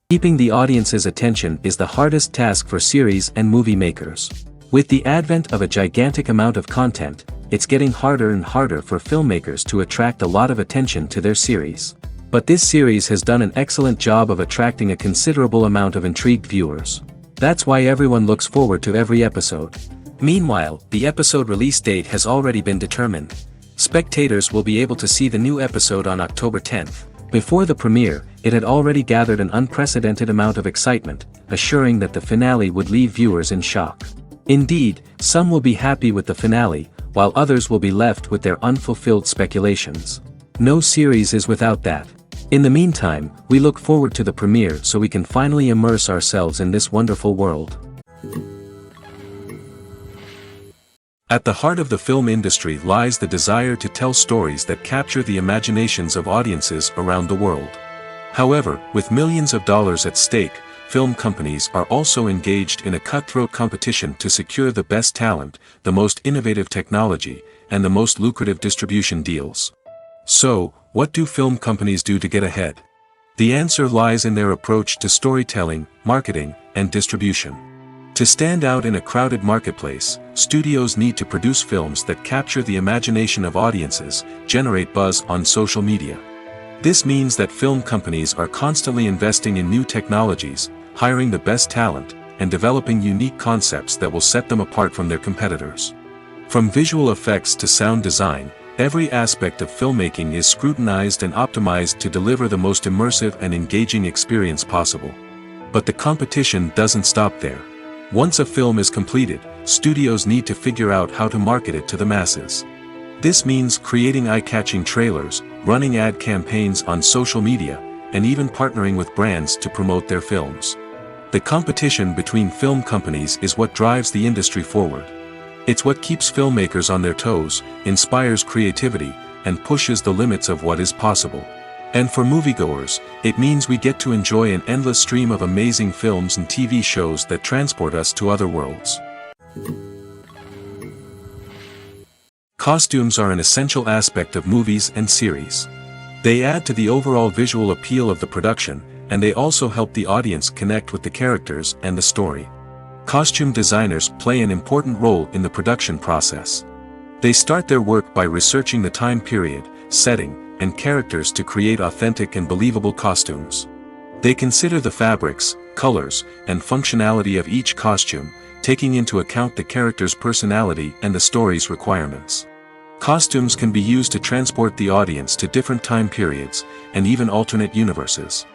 Keeping the audience's attention is the hardest task for series and movie makers. With the advent of a gigantic amount of content, it's getting harder and harder for filmmakers to attract a lot of attention to their series. But this series has done an excellent job of attracting a considerable amount of intrigued viewers. That's why everyone looks forward to every episode. Meanwhile, the episode release date has already been determined. Spectators will be able to see the new episode on October 10th. Before the premiere, it had already gathered an unprecedented amount of excitement, assuring that the finale would leave viewers in shock. Indeed, some will be happy with the finale, while others will be left with their unfulfilled speculations. No series is without that. In the meantime, we look forward to the premiere so we can finally immerse ourselves in this wonderful world. At the heart of the film industry lies the desire to tell stories that capture the imaginations of audiences around the world. However, with millions of dollars at stake, film companies are also engaged in a cutthroat competition to secure the best talent, the most innovative technology, and the most lucrative distribution deals. So, what do film companies do to get ahead? The answer lies in their approach to storytelling, marketing, and distribution. To stand out in a crowded marketplace, studios need to produce films that capture the imagination of audiences, generate buzz on social media. This means that film companies are constantly investing in new technologies, hiring the best talent, and developing unique concepts that will set them apart from their competitors. From visual effects to sound design, every aspect of filmmaking is scrutinized and optimized to deliver the most immersive and engaging experience possible. But the competition doesn't stop there. Once a film is completed, studios need to figure out how to market it to the masses. This means creating eye-catching trailers, running ad campaigns on social media, and even partnering with brands to promote their films. The competition between film companies is what drives the industry forward. It's what keeps filmmakers on their toes, inspires creativity, and pushes the limits of what is possible. And for moviegoers, it means we get to enjoy an endless stream of amazing films and TV shows that transport us to other worlds. Costumes are an essential aspect of movies and series. They add to the overall visual appeal of the production, and they also help the audience connect with the characters and the story. Costume designers play an important role in the production process. They start their work by researching the time period, setting, and characters to create authentic and believable costumes. They consider the fabrics, colors, and functionality of each costume, taking into account the character's personality and the story's requirements. Costumes can be used to transport the audience to different time periods, and even alternate universes.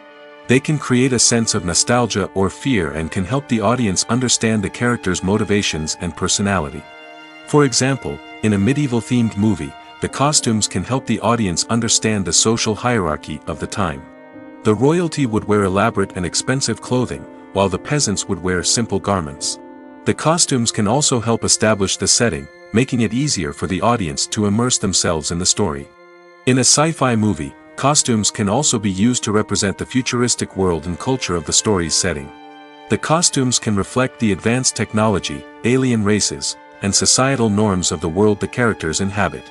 They can create a sense of nostalgia or fear and can help the audience understand the character's motivations and personality. For example, in a medieval-themed movie, the costumes can help the audience understand the social hierarchy of the time. The royalty would wear elaborate and expensive clothing, while the peasants would wear simple garments. The costumes can also help establish the setting, making it easier for the audience to immerse themselves in the story. In a sci-fi movie, costumes can also be used to represent the futuristic world and culture of the story's setting. The costumes can reflect the advanced technology, alien races, and societal norms of the world the characters inhabit.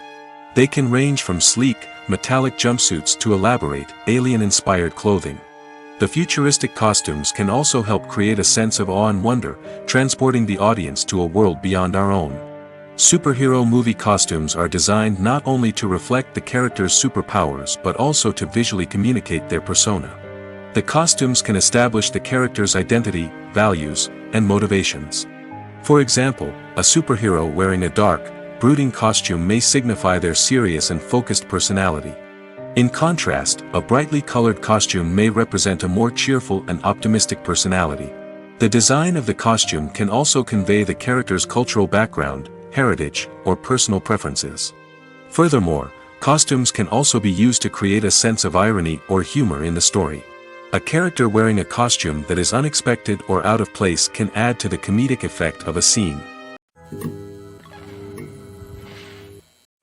They can range from sleek, metallic jumpsuits to elaborate, alien-inspired clothing. The futuristic costumes can also help create a sense of awe and wonder, transporting the audience to a world beyond our own. Superhero movie costumes are designed not only to reflect the character's superpowers but also to visually communicate their persona. The costumes can establish the character's identity, values, and motivations. For example, a superhero wearing a dark, brooding costume may signify their serious and focused personality. In contrast, a brightly colored costume may represent a more cheerful and optimistic personality. The design of the costume can also convey the character's cultural background, heritage, or personal preferences. Furthermore, costumes can also be used to create a sense of irony or humor in the story. A character wearing a costume that is unexpected or out of place can add to the comedic effect of a scene.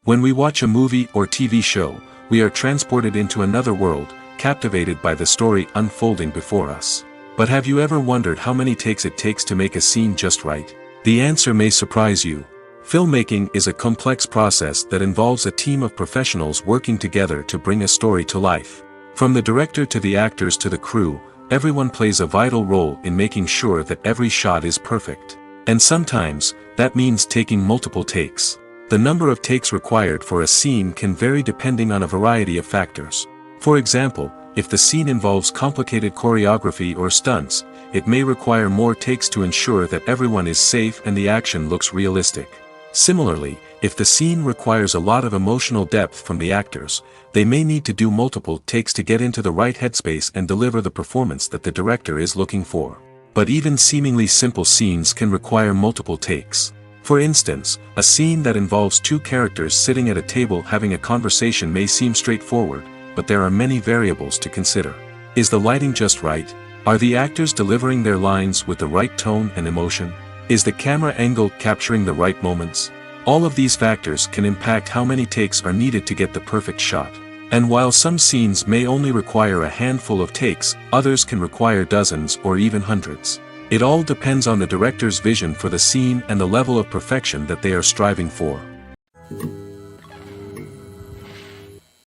When we watch a movie or TV show, we are transported into another world, captivated by the story unfolding before us. But have you ever wondered how many takes it takes to make a scene just right? The answer may surprise you. Filmmaking is a complex process that involves a team of professionals working together to bring a story to life. From the director to the actors to the crew, everyone plays a vital role in making sure that every shot is perfect. And sometimes, that means taking multiple takes. The number of takes required for a scene can vary depending on a variety of factors. For example, if the scene involves complicated choreography or stunts, it may require more takes to ensure that everyone is safe and the action looks realistic. Similarly, if the scene requires a lot of emotional depth from the actors, they may need to do multiple takes to get into the right headspace and deliver the performance that the director is looking for. But even seemingly simple scenes can require multiple takes. For instance, a scene that involves two characters sitting at a table having a conversation may seem straightforward, but there are many variables to consider. Is the lighting just right? Are the actors delivering their lines with the right tone and emotion? Is the camera angle capturing the right moments? All of these factors can impact how many takes are needed to get the perfect shot. And while some scenes may only require a handful of takes, others can require dozens or even hundreds. It all depends on the director's vision for the scene and the level of perfection that they are striving for.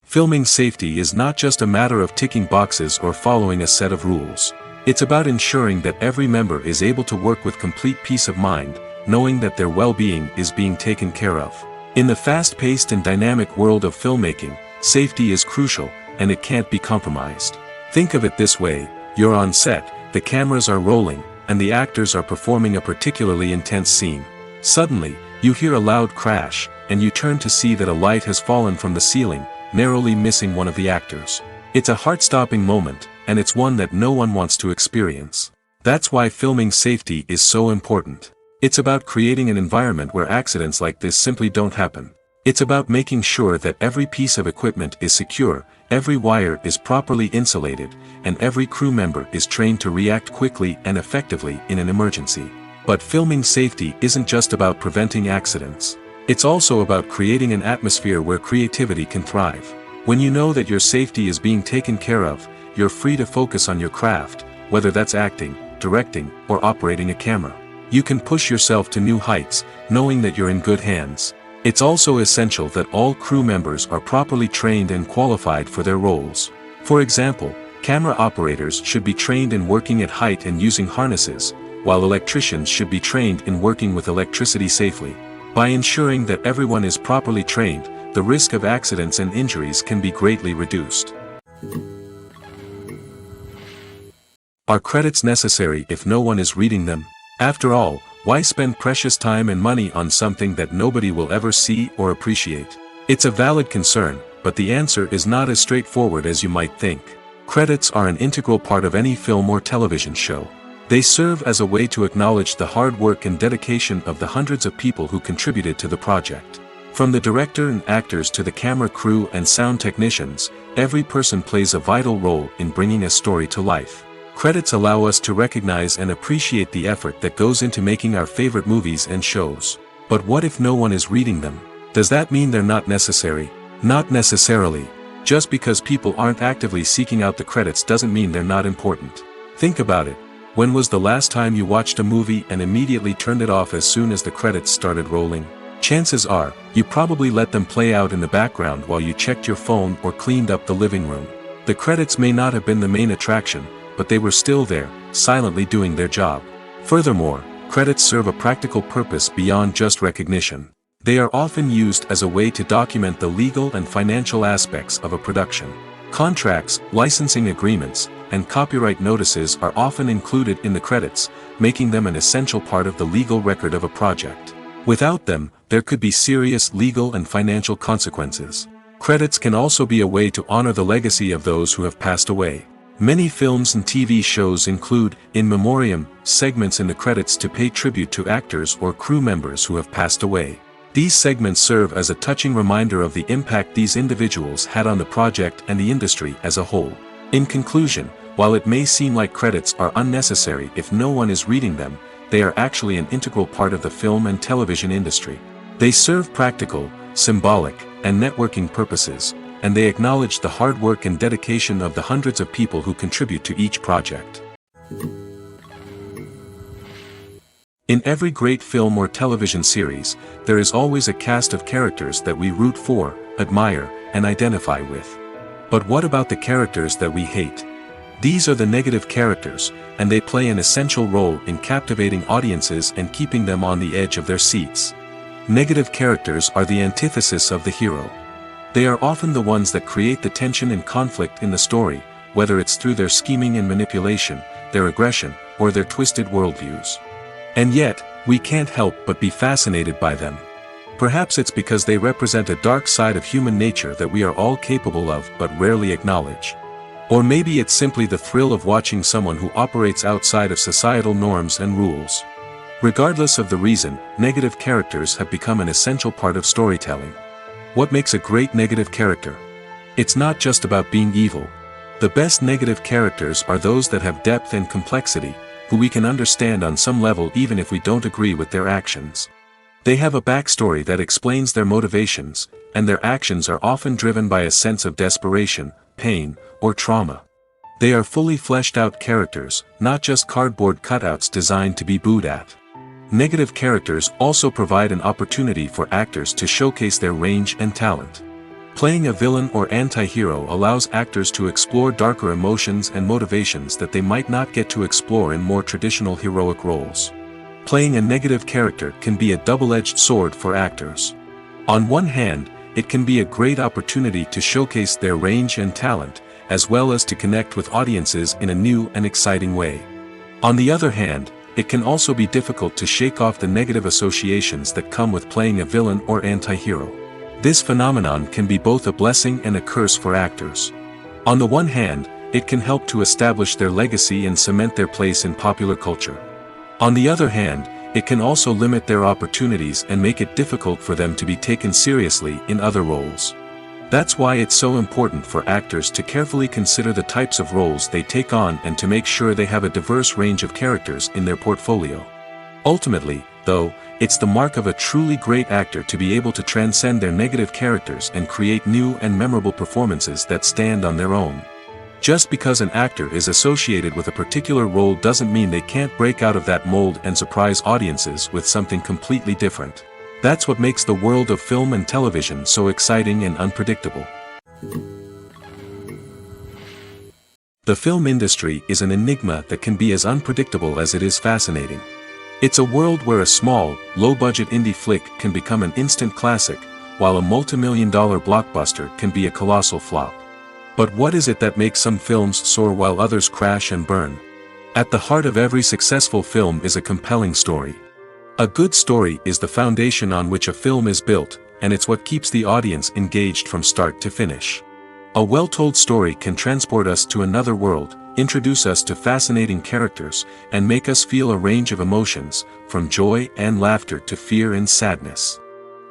Filming safety is not just a matter of ticking boxes or following a set of rules. It's about ensuring that every member is able to work with complete peace of mind, knowing that their well-being is being taken care of. In the fast-paced and dynamic world of filmmaking, safety is crucial, and it can't be compromised. Think of it this way: you're on set, the cameras are rolling, and the actors are performing a particularly intense scene. Suddenly, you hear a loud crash, and you turn to see that a light has fallen from the ceiling, narrowly missing one of the actors. It's a heart-stopping moment, and it's one that no one wants to experience. That's why filming safety is so important. It's about creating an environment where accidents like this simply don't happen. It's about making sure that every piece of equipment is secure, every wire is properly insulated, and every crew member is trained to react quickly and effectively in an emergency. But filming safety isn't just about preventing accidents. It's also about creating an atmosphere where creativity can thrive. When you know that your safety is being taken care of, you're free to focus on your craft, whether that's acting, directing, or operating a camera. You can push yourself to new heights, knowing that you're in good hands. It's also essential that all crew members are properly trained and qualified for their roles. For example, camera operators should be trained in working at height and using harnesses, while electricians should be trained in working with electricity safely. By ensuring that everyone is properly trained, the risk of accidents and injuries can be greatly reduced. Are credits necessary if no one is reading them? After all, why spend precious time and money on something that nobody will ever see or appreciate? It's a valid concern, but the answer is not as straightforward as you might think. Credits are an integral part of any film or television show. They serve as a way to acknowledge the hard work and dedication of the hundreds of people who contributed to the project. From the director and actors to the camera crew and sound technicians, every person plays a vital role in bringing a story to life. Credits allow us to recognize and appreciate the effort that goes into making our favorite movies and shows. But what if no one is reading them? Does that mean they're not necessary? Not necessarily. Just because people aren't actively seeking out the credits doesn't mean they're not important. Think about it. When was the last time you watched a movie and immediately turned it off as soon as the credits started rolling? Chances are, you probably let them play out in the background while you checked your phone or cleaned up the living room. The credits may not have been the main attraction, but they were still there, silently doing their job. Furthermore, credits serve a practical purpose beyond just recognition. They are often used as a way to document the legal and financial aspects of a production. Contracts, licensing agreements, and copyright notices are often included in the credits, making them an essential part of the legal record of a project. Without them, there could be serious legal and financial consequences. Credits can also be a way to honor the legacy of those who have passed away. Many films and TV shows include, in memoriam, segments in the credits to pay tribute to actors or crew members who have passed away. These segments serve as a touching reminder of the impact these individuals had on the project and the industry as a whole. In conclusion, while it may seem like credits are unnecessary if no one is reading them, they are actually an integral part of the film and television industry. They serve practical, symbolic, and networking purposes, and they acknowledge the hard work and dedication of the hundreds of people who contribute to each project. In every great film or television series, there is always a cast of characters that we root for, admire, and identify with. But what about the characters that we hate? These are the negative characters, and they play an essential role in captivating audiences and keeping them on the edge of their seats. Negative characters are the antithesis of the hero. They are often the ones that create the tension and conflict in the story, whether it's through their scheming and manipulation, their aggression, or their twisted worldviews. And yet, we can't help but be fascinated by them. Perhaps it's because they represent a dark side of human nature that we are all capable of but rarely acknowledge. Or maybe it's simply the thrill of watching someone who operates outside of societal norms and rules. Regardless of the reason, negative characters have become an essential part of storytelling. What makes a great negative character? It's not just about being evil. The best negative characters are those that have depth and complexity, who we can understand on some level even if we don't agree with their actions. They have a backstory that explains their motivations, and their actions are often driven by a sense of desperation, pain, or trauma. They are fully fleshed out characters, not just cardboard cutouts designed to be booed at. Negative characters also provide an opportunity for actors to showcase their range and talent. Playing a villain or anti-hero allows actors to explore darker emotions and motivations that they might not get to explore in more traditional heroic roles. Playing a negative character can be a double-edged sword for actors. On one hand, it can be a great opportunity to showcase their range and talent, as well as to connect with audiences in a new and exciting way. On the other hand, it can also be difficult to shake off the negative associations that come with playing a villain or anti-hero. This phenomenon can be both a blessing and a curse for actors. On the one hand, it can help to establish their legacy and cement their place in popular culture. On the other hand, it can also limit their opportunities and make it difficult for them to be taken seriously in other roles. That's why it's so important for actors to carefully consider the types of roles they take on and to make sure they have a diverse range of characters in their portfolio. Ultimately, though, it's the mark of a truly great actor to be able to transcend their negative characters and create new and memorable performances that stand on their own. Just because an actor is associated with a particular role doesn't mean they can't break out of that mold and surprise audiences with something completely different. That's what makes the world of film and television so exciting and unpredictable. The film industry is an enigma that can be as unpredictable as it is fascinating. It's a world where a small, low-budget indie flick can become an instant classic, while a multi-million-dollar blockbuster can be a colossal flop. But what is it that makes some films soar while others crash and burn? At the heart of every successful film is a compelling story. A good story is the foundation on which a film is built, and it's what keeps the audience engaged from start to finish. A well-told story can transport us to another world, introduce us to fascinating characters, and make us feel a range of emotions, from joy and laughter to fear and sadness.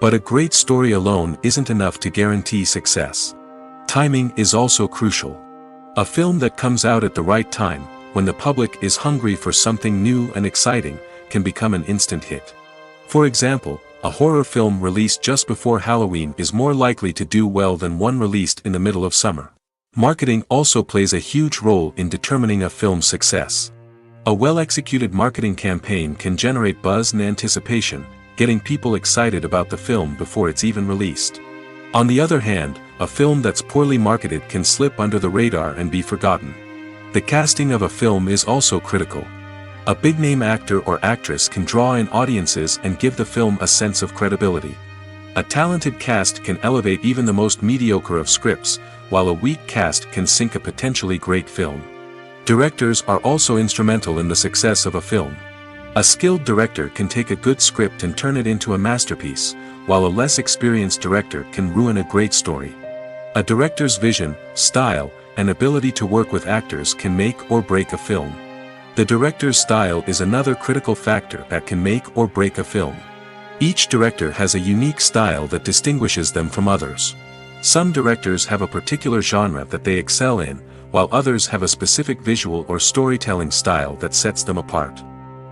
But a great story alone isn't enough to guarantee success. Timing is also crucial. A film that comes out at the right time, when the public is hungry for something new and exciting, can become an instant hit. For example, a horror film released just before Halloween is more likely to do well than one released in the middle of summer. Marketing also plays a huge role in determining a film's success. A well-executed marketing campaign can generate buzz and anticipation, getting people excited about the film before it's even released. On the other hand, a film that's poorly marketed can slip under the radar and be forgotten. The casting of a film is also critical. A big-name actor or actress can draw in audiences and give the film a sense of credibility. A talented cast can elevate even the most mediocre of scripts, while a weak cast can sink a potentially great film. Directors are also instrumental in the success of a film. A skilled director can take a good script and turn it into a masterpiece, while a less experienced director can ruin a great story. A director's vision, style, and ability to work with actors can make or break a film. The director's style is another critical factor that can make or break a film. Each director has a unique style that distinguishes them from others. Some directors have a particular genre that they excel in, while others have a specific visual or storytelling style that sets them apart.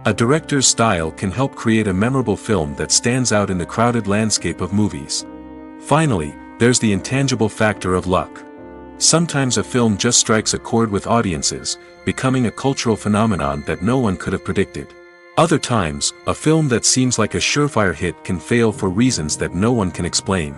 A director's style can help create a memorable film that stands out in the crowded landscape of movies. Finally, there's the intangible factor of luck. Sometimes a film just strikes a chord with audiences, becoming a cultural phenomenon that no one could have predicted. Other times, a film that seems like a surefire hit can fail for reasons that no one can explain.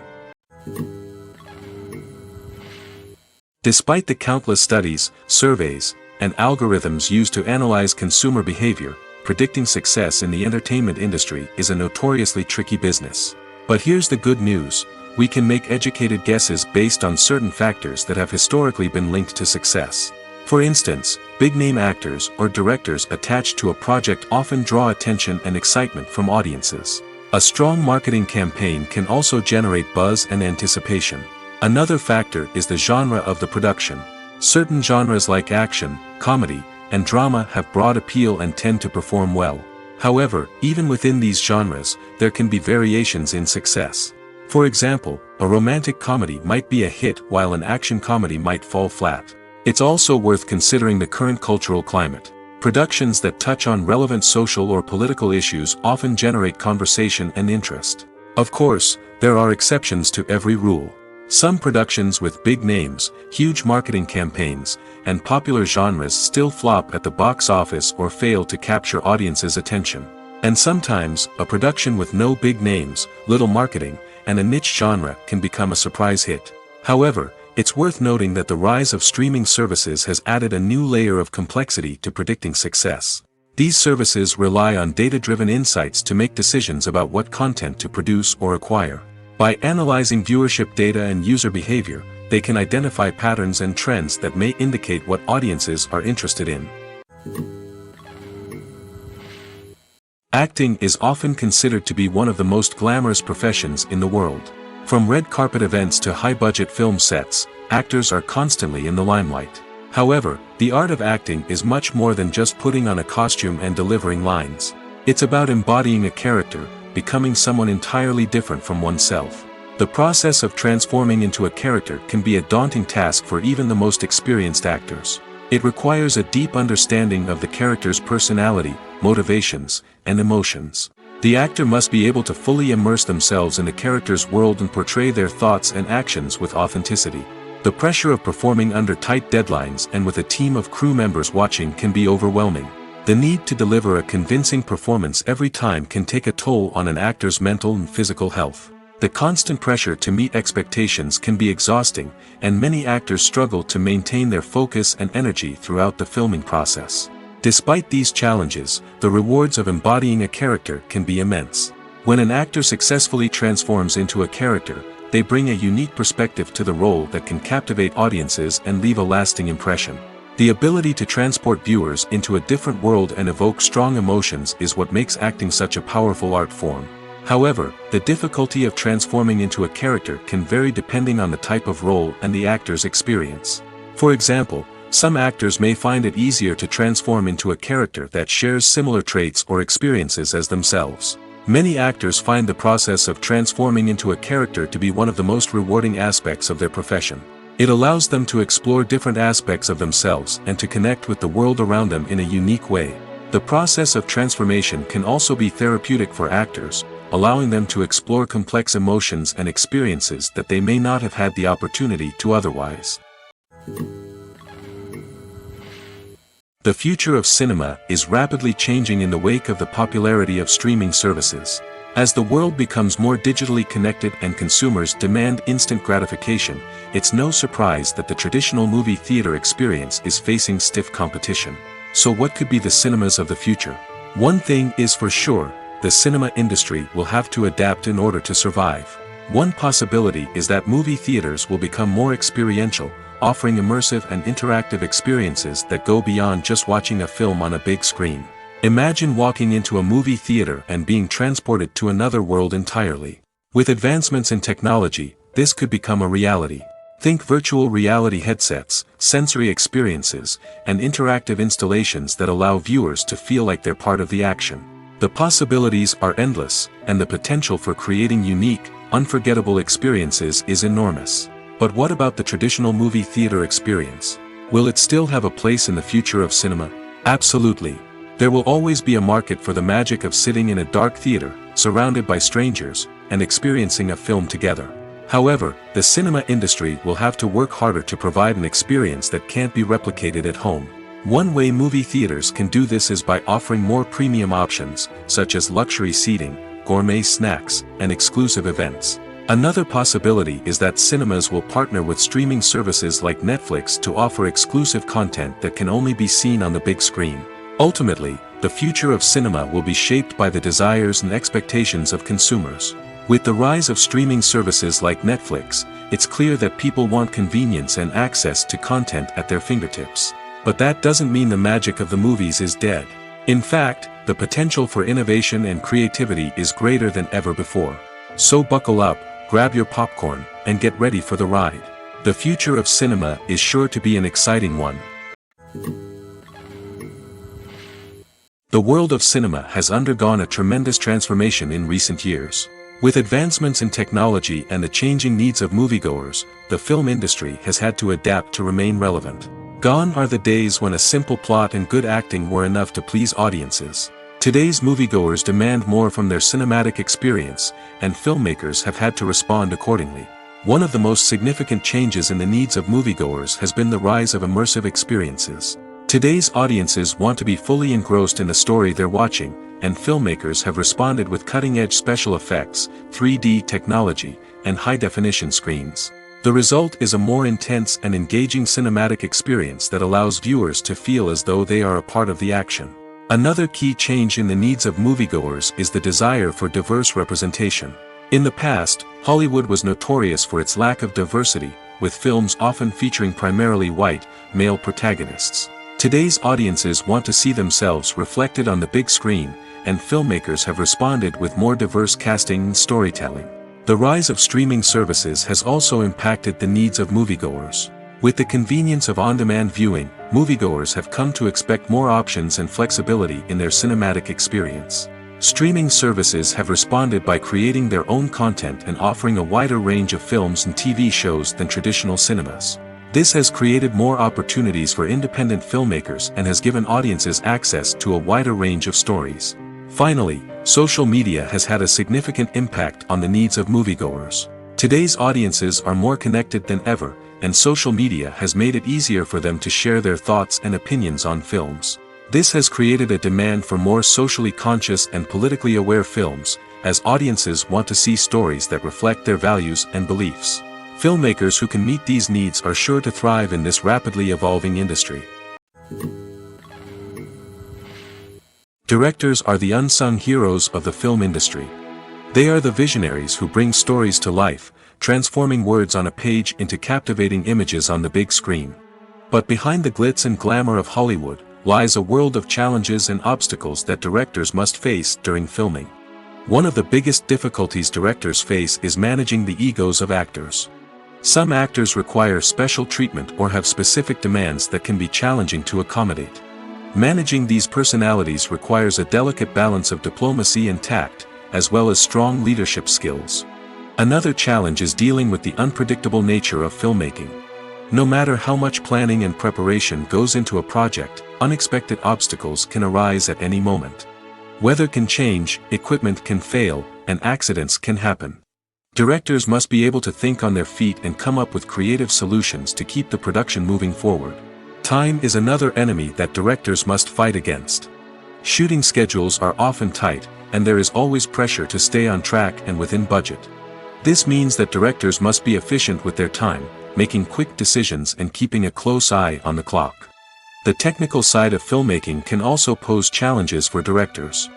Despite the countless studies, surveys, and algorithms used to analyze consumer behavior, predicting success in the entertainment industry is a notoriously tricky business. But here's the good news: we can make educated guesses based on certain factors that have historically been linked to success. For instance, big-name actors or directors attached to a project often draw attention and excitement from audiences. A strong marketing campaign can also generate buzz and anticipation. Another factor is the genre of the production. Certain genres like action, comedy, and drama have broad appeal and tend to perform well. However, even within these genres, there can be variations in success. For example, a romantic comedy might be a hit while an action comedy might fall flat. It's also worth considering the current cultural climate. Productions that touch on relevant social or political issues often generate conversation and interest. Of course, there are exceptions to every rule. Some productions with big names, huge marketing campaigns, and popular genres still flop at the box office or fail to capture audiences' attention. And sometimes, a production with no big names, little marketing, and a niche genre can become a surprise hit. However, it's worth noting that the rise of streaming services has added a new layer of complexity to predicting success. These services rely on data-driven insights to make decisions about what content to produce or acquire. By analyzing viewership data and user behavior, they can identify patterns and trends that may indicate what audiences are interested in. Acting is often considered to be one of the most glamorous professions in the world. From red carpet events to high-budget film sets, actors are constantly in the limelight. However, the art of acting is much more than just putting on a costume and delivering lines. It's about embodying a character, becoming someone entirely different from oneself. The process of transforming into a character can be a daunting task for even the most experienced actors. It requires a deep understanding of the character's personality, motivations, and emotions. The actor must be able to fully immerse themselves in the character's world and portray their thoughts and actions with authenticity. The pressure of performing under tight deadlines and with a team of crew members watching can be overwhelming. The need to deliver a convincing performance every time can take a toll on an actor's mental and physical health. The constant pressure to meet expectations can be exhausting, and many actors struggle to maintain their focus and energy throughout the filming process. Despite these challenges, the rewards of embodying a character can be immense. When an actor successfully transforms into a character, they bring a unique perspective to the role that can captivate audiences and leave a lasting impression. The ability to transport viewers into a different world and evoke strong emotions is what makes acting such a powerful art form. However, the difficulty of transforming into a character can vary depending on the type of role and the actor's experience. For example, some actors may find it easier to transform into a character that shares similar traits or experiences as themselves. Many actors find the process of transforming into a character to be one of the most rewarding aspects of their profession. It allows them to explore different aspects of themselves and to connect with the world around them in a unique way. The process of transformation can also be therapeutic for actors, allowing them to explore complex emotions and experiences that they may not have had the opportunity to otherwise. The future of cinema is rapidly changing in the wake of the popularity of streaming services. As the world becomes more digitally connected and consumers demand instant gratification, it's no surprise that the traditional movie theater experience is facing stiff competition. So what could be the cinemas of the future? One thing is for sure, the cinema industry will have to adapt in order to survive. One possibility is that movie theaters will become more experiential, offering immersive and interactive experiences that go beyond just watching a film on a big screen. Imagine walking into a movie theater and being transported to another world entirely. With advancements in technology, this could become a reality. Think virtual reality headsets, sensory experiences, and interactive installations that allow viewers to feel like they're part of the action. The possibilities are endless, and the potential for creating unique, unforgettable experiences is enormous. But what about the traditional movie theater experience? Will it still have a place in the future of cinema? Absolutely. There will always be a market for the magic of sitting in a dark theater, surrounded by strangers, and experiencing a film together. However, the cinema industry will have to work harder to provide an experience that can't be replicated at home. One way movie theaters can do this is by offering more premium options, such as luxury seating, gourmet snacks, and exclusive events. Another possibility is that cinemas will partner with streaming services like Netflix to offer exclusive content that can only be seen on the big screen. Ultimately, the future of cinema will be shaped by the desires and expectations of consumers. With the rise of streaming services like Netflix, it's clear that people want convenience and access to content at their fingertips. But that doesn't mean the magic of the movies is dead. In fact, the potential for innovation and creativity is greater than ever before. So buckle up, grab your popcorn, and get ready for the ride. The future of cinema is sure to be an exciting one. The world of cinema has undergone a tremendous transformation in recent years. With advancements in technology and the changing needs of moviegoers, the film industry has had to adapt to remain relevant. Gone are the days when a simple plot and good acting were enough to please audiences. Today's moviegoers demand more from their cinematic experience, and filmmakers have had to respond accordingly. One of the most significant changes in the needs of moviegoers has been the rise of immersive experiences. Today's audiences want to be fully engrossed in the story they're watching, and filmmakers have responded with cutting-edge special effects, 3D technology, and high-definition screens. The result is a more intense and engaging cinematic experience that allows viewers to feel as though they are a part of the action. Another key change in the needs of moviegoers is the desire for diverse representation. In the past, Hollywood was notorious for its lack of diversity, with films often featuring primarily white, male protagonists. Today's audiences want to see themselves reflected on the big screen, and filmmakers have responded with more diverse casting and storytelling. The rise of streaming services has also impacted the needs of moviegoers. With the convenience of on-demand viewing, moviegoers have come to expect more options and flexibility in their cinematic experience. Streaming services have responded by creating their own content and offering a wider range of films and TV shows than traditional cinemas. This has created more opportunities for independent filmmakers and has given audiences access to a wider range of stories. Finally, social media has had a significant impact on the needs of moviegoers. Today's audiences are more connected than ever, and social media has made it easier for them to share their thoughts and opinions on films. This has created a demand for more socially conscious and politically aware films, as audiences want to see stories that reflect their values and beliefs. Filmmakers who can meet these needs are sure to thrive in this rapidly evolving industry. Directors are the unsung heroes of the film industry. They are the visionaries who bring stories to life, transforming words on a page into captivating images on the big screen. But behind the glitz and glamour of Hollywood lies a world of challenges and obstacles that directors must face during filming. One of the biggest difficulties directors face is managing the egos of actors. Some actors require special treatment or have specific demands that can be challenging to accommodate. Managing these personalities requires a delicate balance of diplomacy and tact, as well as strong leadership skills. Another challenge is dealing with the unpredictable nature of filmmaking. No matter how much planning and preparation goes into a project, unexpected obstacles can arise at any moment. Weather can change, equipment can fail, and accidents can happen. Directors must be able to think on their feet and come up with creative solutions to keep the production moving forward. Time is another enemy that directors must fight against. Shooting schedules are often tight, and there is always pressure to stay on track and within budget. This means that directors must be efficient with their time, making quick decisions and keeping a close eye on the clock. The technical side of filmmaking can also pose challenges for directors.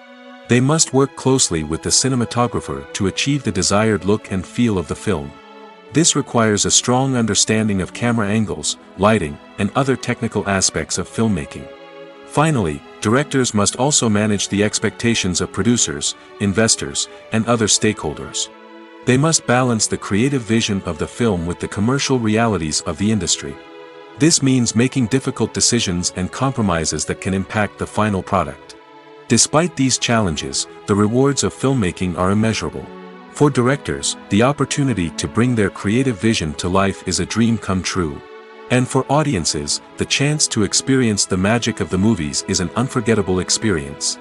They must work closely with the cinematographer to achieve the desired look and feel of the film. This requires a strong understanding of camera angles, lighting, and other technical aspects of filmmaking. Finally, directors must also manage the expectations of producers, investors, and other stakeholders. They must balance the creative vision of the film with the commercial realities of the industry. This means making difficult decisions and compromises that can impact the final product. Despite these challenges, the rewards of filmmaking are immeasurable. For directors, the opportunity to bring their creative vision to life is a dream come true. And for audiences, the chance to experience the magic of the movies is an unforgettable experience.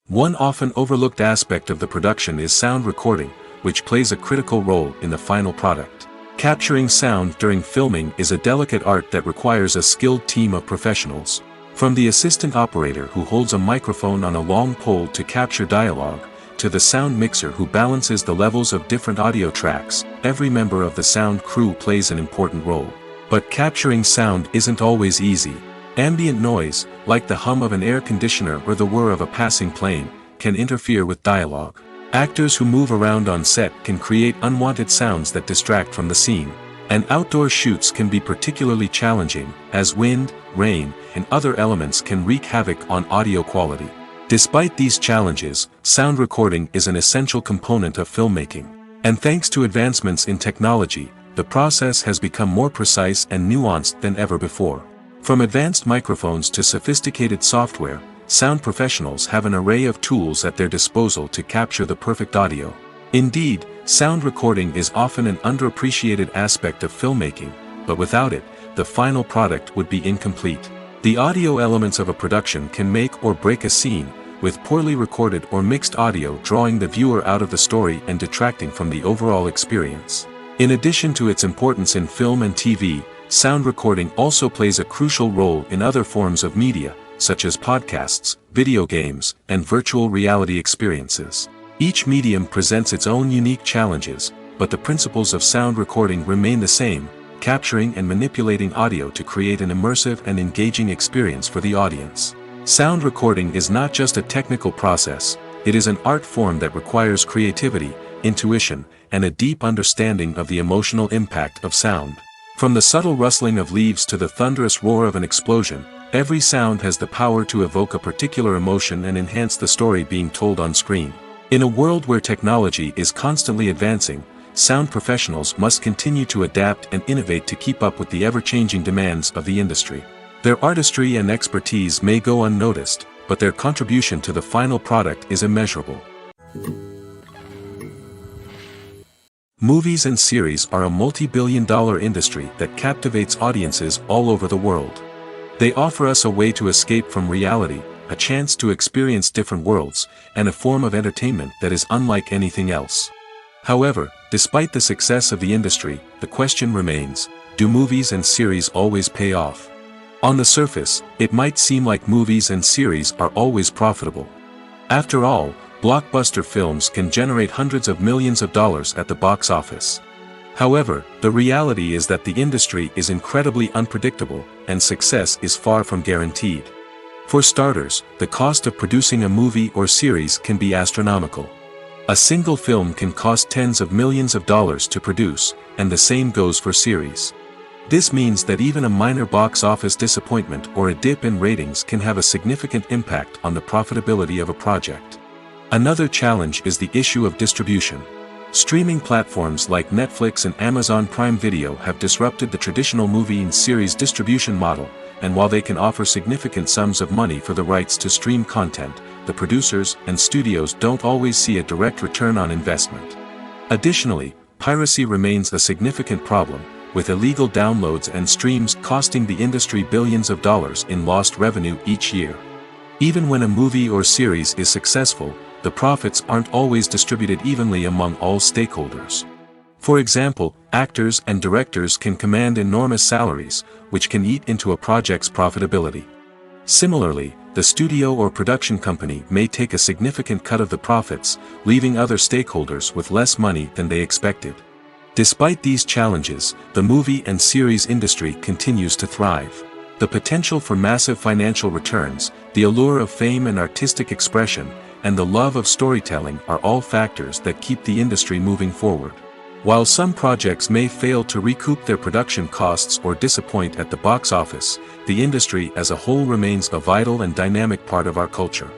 One often overlooked aspect of the production is sound recording, which plays a critical role in the final product. Capturing sound during filming is a delicate art that requires a skilled team of professionals. From the assistant operator who holds a microphone on a long pole to capture dialogue, to the sound mixer who balances the levels of different audio tracks, every member of the sound crew plays an important role. But capturing sound isn't always easy. Ambient noise, like the hum of an air conditioner or the whir of a passing plane, can interfere with dialogue. Actors who move around on set can create unwanted sounds that distract from the scene. And outdoor shoots can be particularly challenging, as wind, rain, and other elements can wreak havoc on audio quality. Despite these challenges, sound recording is an essential component of filmmaking. And thanks to advancements in technology, the process has become more precise and nuanced than ever before. From advanced microphones to sophisticated software, sound professionals have an array of tools at their disposal to capture the perfect audio. Indeed, sound recording is often an underappreciated aspect of filmmaking, but without it, the final product would be incomplete. The audio elements of a production can make or break a scene, with poorly recorded or mixed audio drawing the viewer out of the story and detracting from the overall experience. In addition to its importance in film and TV, sound recording also plays a crucial role in other forms of media, such as podcasts, video games, and virtual reality experiences. Each medium presents its own unique challenges, but the principles of sound recording remain the same, capturing and manipulating audio to create an immersive and engaging experience for the audience. Sound recording is not just a technical process, it is an art form that requires creativity, intuition, and a deep understanding of the emotional impact of sound. From the subtle rustling of leaves to the thunderous roar of an explosion, every sound has the power to evoke a particular emotion and enhance the story being told on screen. In a world where technology is constantly advancing, sound professionals must continue to adapt and innovate to keep up with the ever-changing demands of the industry. Their artistry and expertise may go unnoticed, but their contribution to the final product is immeasurable. Movies and series are a multi-billion-dollar industry that captivates audiences all over the world. They offer us a way to escape from reality, a chance to experience different worlds, and a form of entertainment that is unlike anything else. However, despite the success of the industry, the question remains, do movies and series always pay off? On the surface, it might seem like movies and series are always profitable. After all, blockbuster films can generate hundreds of millions of dollars at the box office. However, the reality is that the industry is incredibly unpredictable, and success is far from guaranteed. For starters, the cost of producing a movie or series can be astronomical. A single film can cost tens of millions of dollars to produce, and the same goes for series. This means that even a minor box office disappointment or a dip in ratings can have a significant impact on the profitability of a project. Another challenge is the issue of distribution. Streaming platforms like Netflix and Amazon Prime Video have disrupted the traditional movie and series distribution model, and while they can offer significant sums of money for the rights to stream content, the producers and studios don't always see a direct return on investment. Additionally, piracy remains a significant problem, with illegal downloads and streams costing the industry billions of dollars in lost revenue each year. Even when a movie or series is successful, the profits aren't always distributed evenly among all stakeholders. For example, actors and directors can command enormous salaries, which can eat into a project's profitability. Similarly, the studio or production company may take a significant cut of the profits, leaving other stakeholders with less money than they expected. Despite these challenges, the movie and series industry continues to thrive. The potential for massive financial returns, the allure of fame and artistic expression, and the love of storytelling are all factors that keep the industry moving forward. While some projects may fail to recoup their production costs or disappoint at the box office, the industry as a whole remains a vital and dynamic part of our culture.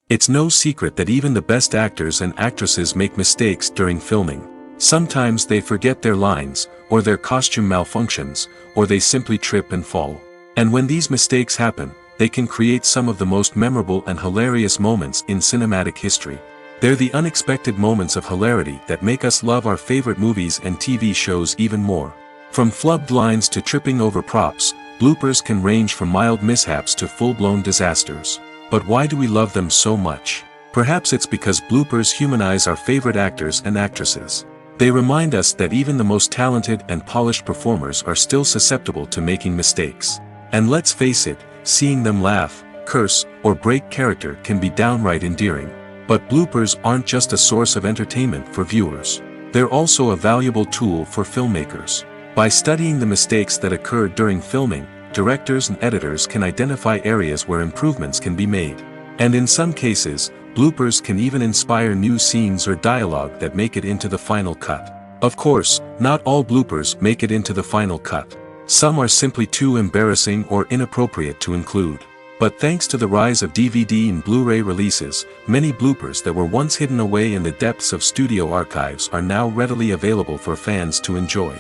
It's no secret that even the best actors and actresses make mistakes during filming. Sometimes they forget their lines, or their costume malfunctions, or they simply trip and fall. And when these mistakes happen, they can create some of the most memorable and hilarious moments in cinematic history. They're the unexpected moments of hilarity that make us love our favorite movies and TV shows even more. From flubbed lines to tripping over props, bloopers can range from mild mishaps to full-blown disasters. But why do we love them so much? Perhaps it's because bloopers humanize our favorite actors and actresses. They remind us that even the most talented and polished performers are still susceptible to making mistakes. And let's face it, seeing them laugh, curse, or break character can be downright endearing. But bloopers aren't just a source of entertainment for viewers. They're also a valuable tool for filmmakers. By studying the mistakes that occurred during filming, directors and editors can identify areas where improvements can be made. And in some cases, bloopers can even inspire new scenes or dialogue that make it into the final cut. Of course, not all bloopers make it into the final cut. Some are simply too embarrassing or inappropriate to include. But thanks to the rise of DVD and Blu-ray releases, many bloopers that were once hidden away in the depths of studio archives are now readily available for fans to enjoy.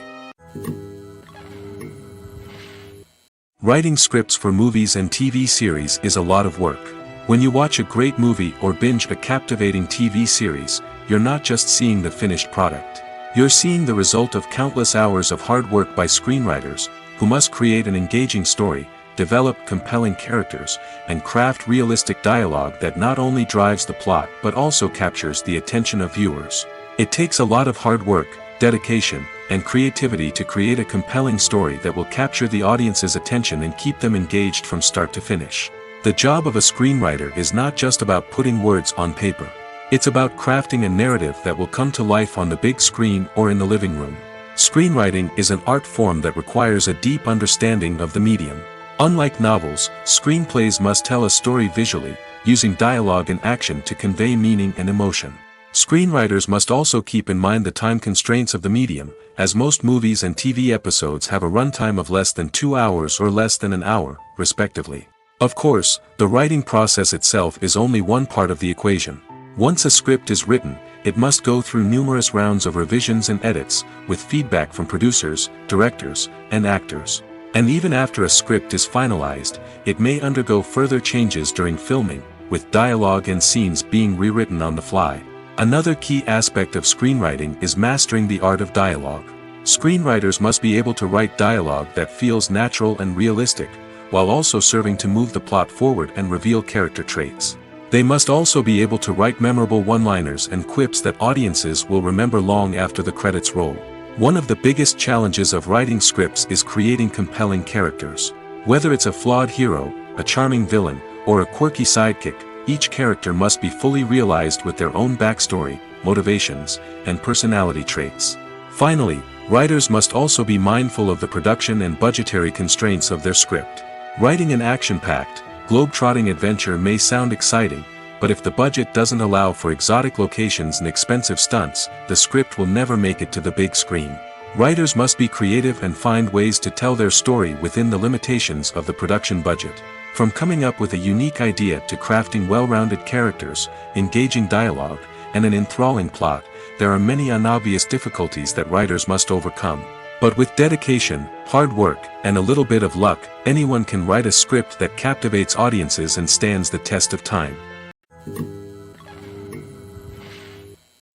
Writing scripts for movies and TV series is a lot of work. When you watch a great movie or binge a captivating TV series, you're not just seeing the finished product. You're seeing the result of countless hours of hard work by screenwriters, who must create an engaging story, develop compelling characters, and craft realistic dialogue that not only drives the plot but also captures the attention of viewers. It takes a lot of hard work, dedication, and creativity to create a compelling story that will capture the audience's attention and keep them engaged from start to finish. The job of a screenwriter is not just about putting words on paper. It's about crafting a narrative that will come to life on the big screen or in the living room. Screenwriting is an art form that requires a deep understanding of the medium. Unlike novels, screenplays must tell a story visually, using dialogue and action to convey meaning and emotion. Screenwriters must also keep in mind the time constraints of the medium, as most movies and TV episodes have a runtime of less than 2 hours or less than an hour, respectively. Of course, the writing process itself is only one part of the equation. Once a script is written, it must go through numerous rounds of revisions and edits, with feedback from producers, directors, and actors. And even after a script is finalized, it may undergo further changes during filming, with dialogue and scenes being rewritten on the fly. Another key aspect of screenwriting is mastering the art of dialogue. Screenwriters must be able to write dialogue that feels natural and realistic, while also serving to move the plot forward and reveal character traits. They must also be able to write memorable one-liners and quips that audiences will remember long after the credits roll. One of the biggest challenges of writing scripts is creating compelling characters. Whether it's a flawed hero, a charming villain, or a quirky sidekick, each character must be fully realized with their own backstory, motivations, and personality traits. Finally, writers must also be mindful of the production and budgetary constraints of their script. Writing an action-packed, globe-trotting adventure may sound exciting, but if the budget doesn't allow for exotic locations and expensive stunts, the script will never make it to the big screen. Writers must be creative and find ways to tell their story within the limitations of the production budget. From coming up with a unique idea to crafting well-rounded characters, engaging dialogue, and an enthralling plot, there are many unobvious difficulties that writers must overcome. But with dedication, hard work, and a little bit of luck, anyone can write a script that captivates audiences and stands the test of time.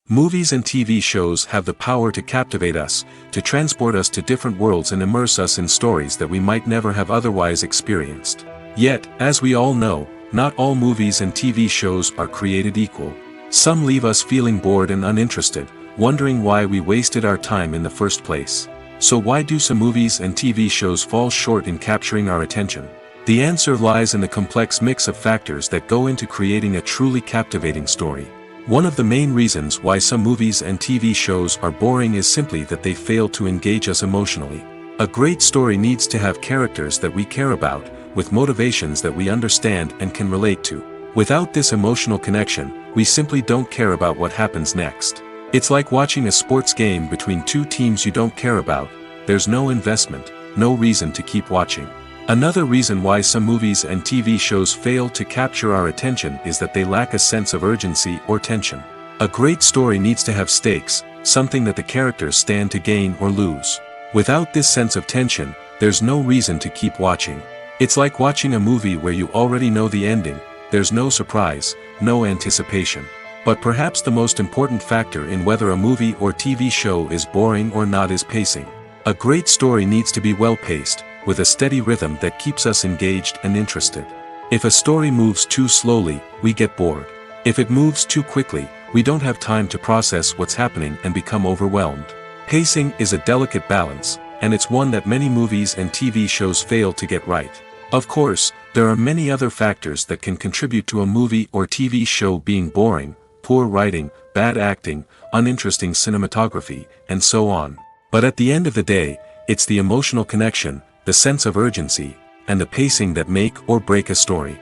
Movies and TV shows have the power to captivate us, to transport us to different worlds and immerse us in stories that we might never have otherwise experienced. Yet, as we all know, not all movies and TV shows are created equal. Some leave us feeling bored and uninterested, wondering why we wasted our time in the first place. So why do some movies and TV shows fall short in capturing our attention? The answer lies in the complex mix of factors that go into creating a truly captivating story. One of the main reasons why some movies and TV shows are boring is simply that they fail to engage us emotionally. A great story needs to have characters that we care about, with motivations that we understand and can relate to. Without this emotional connection, we simply don't care about what happens next. It's like watching a sports game between two teams you don't care about. There's no investment, no reason to keep watching. Another reason why some movies and TV shows fail to capture our attention is that they lack a sense of urgency or tension. A great story needs to have stakes, something that the characters stand to gain or lose. Without this sense of tension, there's no reason to keep watching. It's like watching a movie where you already know the ending. There's no surprise, no anticipation. But perhaps the most important factor in whether a movie or TV show is boring or not is pacing. A great story needs to be well-paced, with a steady rhythm that keeps us engaged and interested. If a story moves too slowly, we get bored. If it moves too quickly, we don't have time to process what's happening and become overwhelmed. Pacing is a delicate balance, and it's one that many movies and TV shows fail to get right. Of course, there are many other factors that can contribute to a movie or TV show being boring: poor writing, bad acting, uninteresting cinematography, and so on. But at the end of the day, it's the emotional connection, the sense of urgency, and the pacing that make or break a story.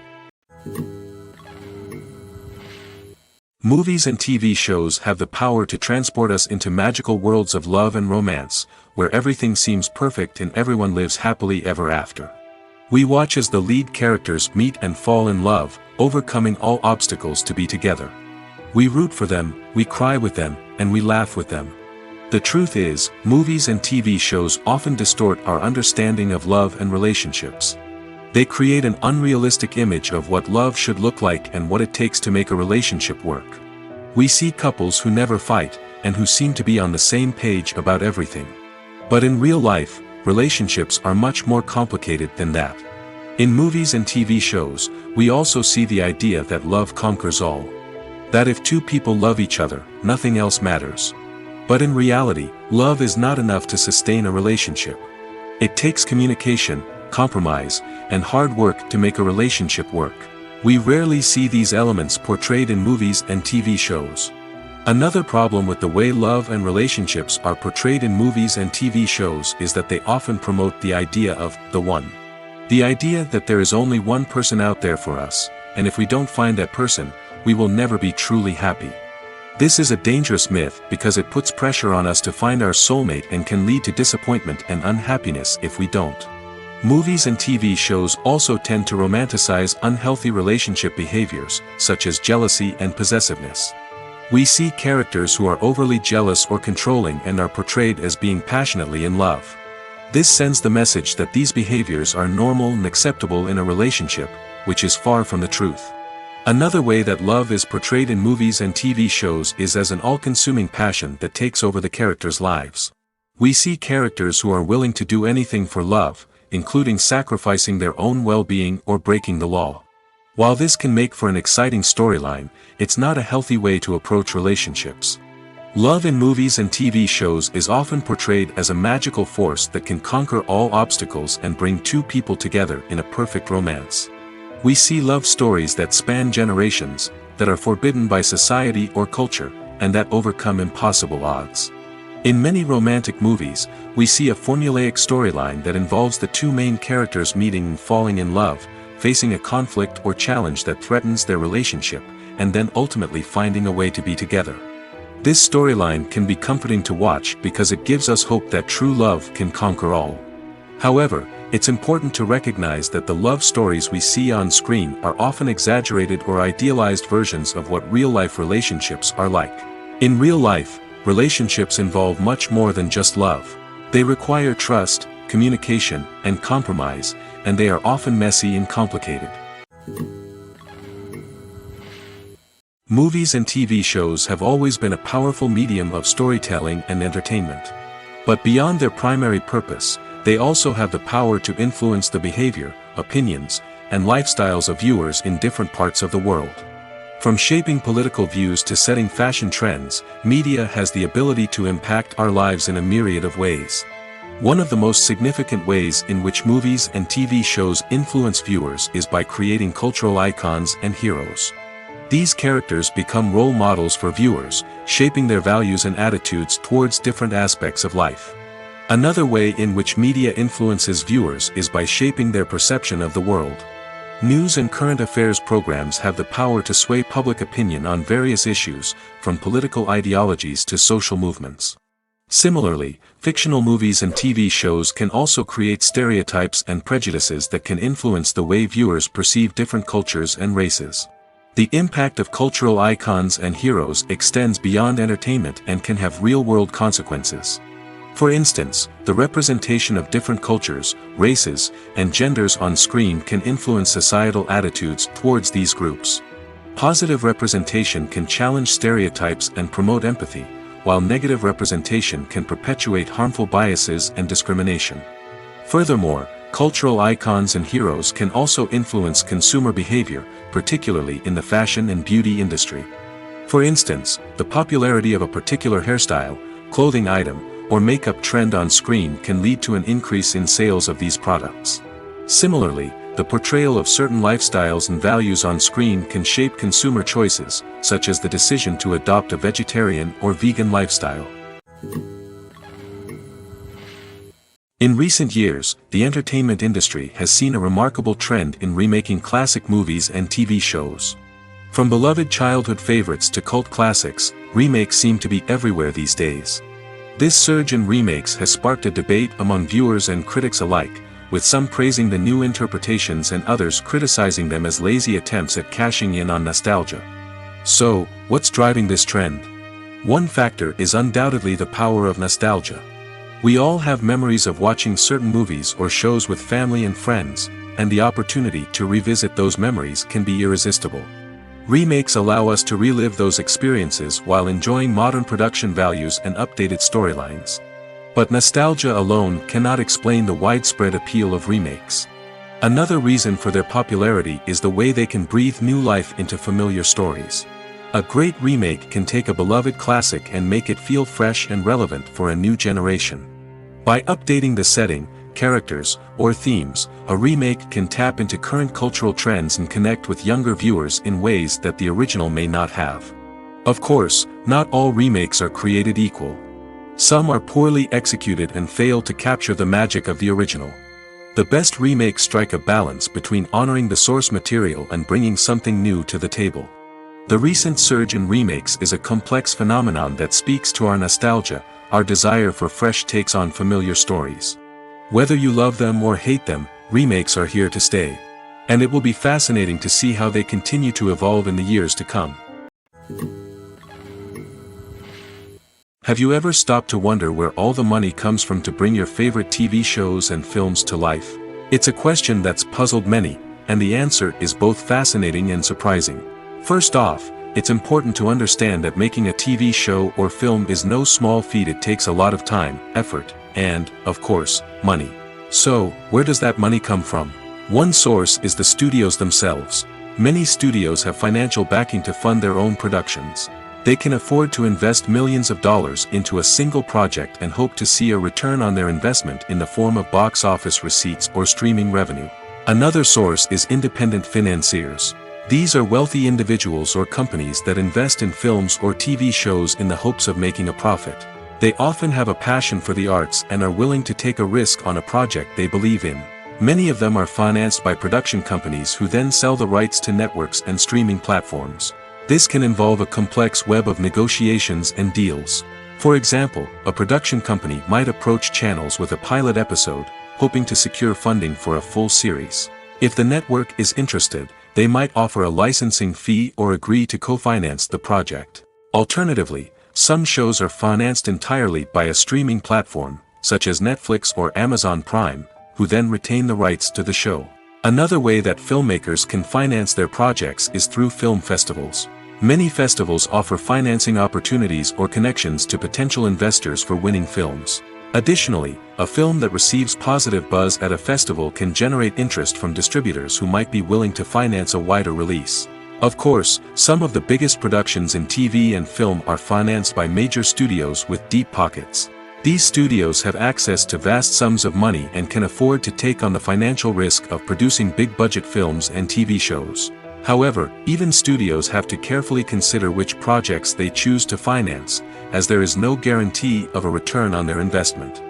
Movies and TV shows have the power to transport us into magical worlds of love and romance, where everything seems perfect and everyone lives happily ever after. We watch as the lead characters meet and fall in love, overcoming all obstacles to be together. We root for them, we cry with them, and we laugh with them. The truth is, movies and TV shows often distort our understanding of love and relationships. They create an unrealistic image of what love should look like and what it takes to make a relationship work. We see couples who never fight, and who seem to be on the same page about everything. But in real life, relationships are much more complicated than that. In movies and TV shows, we also see the idea that love conquers all. That if two people love each other, nothing else matters. But in reality, love is not enough to sustain a relationship. It takes communication, compromise, and hard work to make a relationship work. We rarely see these elements portrayed in movies and TV shows. Another problem with the way love and relationships are portrayed in movies and TV shows is that they often promote the idea of the one. The idea that there is only one person out there for us, and if we don't find that person, we will never be truly happy. This is a dangerous myth because it puts pressure on us to find our soulmate and can lead to disappointment and unhappiness if we don't. Movies and TV shows also tend to romanticize unhealthy relationship behaviors, such as jealousy and possessiveness. We see characters who are overly jealous or controlling and are portrayed as being passionately in love. This sends the message that these behaviors are normal and acceptable in a relationship, which is far from the truth. Another way that love is portrayed in movies and TV shows is as an all-consuming passion that takes over the characters' lives. We see characters who are willing to do anything for love, including sacrificing their own well-being or breaking the law. While this can make for an exciting storyline, it's not a healthy way to approach relationships. Love in movies and TV shows is often portrayed as a magical force that can conquer all obstacles and bring two people together in a perfect romance. We see love stories that span generations, that are forbidden by society or culture, and that overcome impossible odds. In many romantic movies, we see a formulaic storyline that involves the two main characters meeting and falling in love, facing a conflict or challenge that threatens their relationship, and then ultimately finding a way to be together. This storyline can be comforting to watch because it gives us hope that true love can conquer all. However, it's important to recognize that the love stories we see on screen are often exaggerated or idealized versions of what real-life relationships are like. In real life, relationships involve much more than just love. They require trust, communication, and compromise, and they are often messy and complicated. Movies and TV shows have always been a powerful medium of storytelling and entertainment. But beyond their primary purpose, they also have the power to influence the behavior, opinions, and lifestyles of viewers in different parts of the world. From shaping political views to setting fashion trends, media has the ability to impact our lives in a myriad of ways. One of the most significant ways in which movies and TV shows influence viewers is by creating cultural icons and heroes. These characters become role models for viewers, shaping their values and attitudes towards different aspects of life. Another way in which media influences viewers is by shaping their perception of the world. News and current affairs programs have the power to sway public opinion on various issues, from political ideologies to social movements. Similarly, fictional movies and TV shows can also create stereotypes and prejudices that can influence the way viewers perceive different cultures and races. The impact of cultural icons and heroes extends beyond entertainment and can have real-world consequences. For instance, the representation of different cultures, races, and genders on screen can influence societal attitudes towards these groups. Positive representation can challenge stereotypes and promote empathy, while negative representation can perpetuate harmful biases and discrimination. Furthermore, cultural icons and heroes can also influence consumer behavior, particularly in the fashion and beauty industry. For instance, the popularity of a particular hairstyle, clothing item, or makeup trend on screen can lead to an increase in sales of these products. Similarly, the portrayal of certain lifestyles and values on screen can shape consumer choices, such as the decision to adopt a vegetarian or vegan lifestyle. In recent years, the entertainment industry has seen a remarkable trend in remaking classic movies and TV shows. From beloved childhood favorites to cult classics, remakes seem to be everywhere these days. This surge in remakes has sparked a debate among viewers and critics alike, with some praising the new interpretations and others criticizing them as lazy attempts at cashing in on nostalgia. So, what's driving this trend? One factor is undoubtedly the power of nostalgia. We all have memories of watching certain movies or shows with family and friends, and the opportunity to revisit those memories can be irresistible. Remakes allow us to relive those experiences while enjoying modern production values and updated storylines. But nostalgia alone cannot explain the widespread appeal of remakes. Another reason for their popularity is the way they can breathe new life into familiar stories. A great remake can take a beloved classic and make it feel fresh and relevant for a new generation. By updating the setting, characters, or themes, a remake can tap into current cultural trends and connect with younger viewers in ways that the original may not have. Of course, not all remakes are created equal. Some are poorly executed and fail to capture the magic of the original. The best remakes strike a balance between honoring the source material and bringing something new to the table. The recent surge in remakes is a complex phenomenon that speaks to our nostalgia, our desire for fresh takes on familiar stories. Whether you love them or hate them, remakes are here to stay. And it will be fascinating to see how they continue to evolve in the years to come. Have you ever stopped to wonder where all the money comes from to bring your favorite TV shows and films to life? It's a question that's puzzled many, and the answer is both fascinating and surprising. First off, it's important to understand that making a TV show or film is no small feat. It takes a lot of time, effort, and, of course, money. So, where does that money come from? One source is the studios themselves. Many studios have financial backing to fund their own productions. They can afford to invest millions of dollars into a single project and hope to see a return on their investment in the form of box office receipts or streaming revenue. Another source is independent financiers. These are wealthy individuals or companies that invest in films or TV shows in the hopes of making a profit. They often have a passion for the arts and are willing to take a risk on a project they believe in. Many of them are financed by production companies who then sell the rights to networks and streaming platforms. This can involve a complex web of negotiations and deals. For example, a production company might approach channels with a pilot episode, hoping to secure funding for a full series. If the network is interested, they might offer a licensing fee or agree to co-finance the project. Alternatively, some shows are financed entirely by a streaming platform, such as Netflix or Amazon Prime, who then retain the rights to the show. Another way that filmmakers can finance their projects is through film festivals. Many festivals offer financing opportunities or connections to potential investors for winning films. Additionally, a film that receives positive buzz at a festival can generate interest from distributors who might be willing to finance a wider release. Of course, some of the biggest productions in TV and film are financed by major studios with deep pockets. These studios have access to vast sums of money and can afford to take on the financial risk of producing big-budget films and TV shows. However, even studios have to carefully consider which projects they choose to finance, as there is no guarantee of a return on their investment.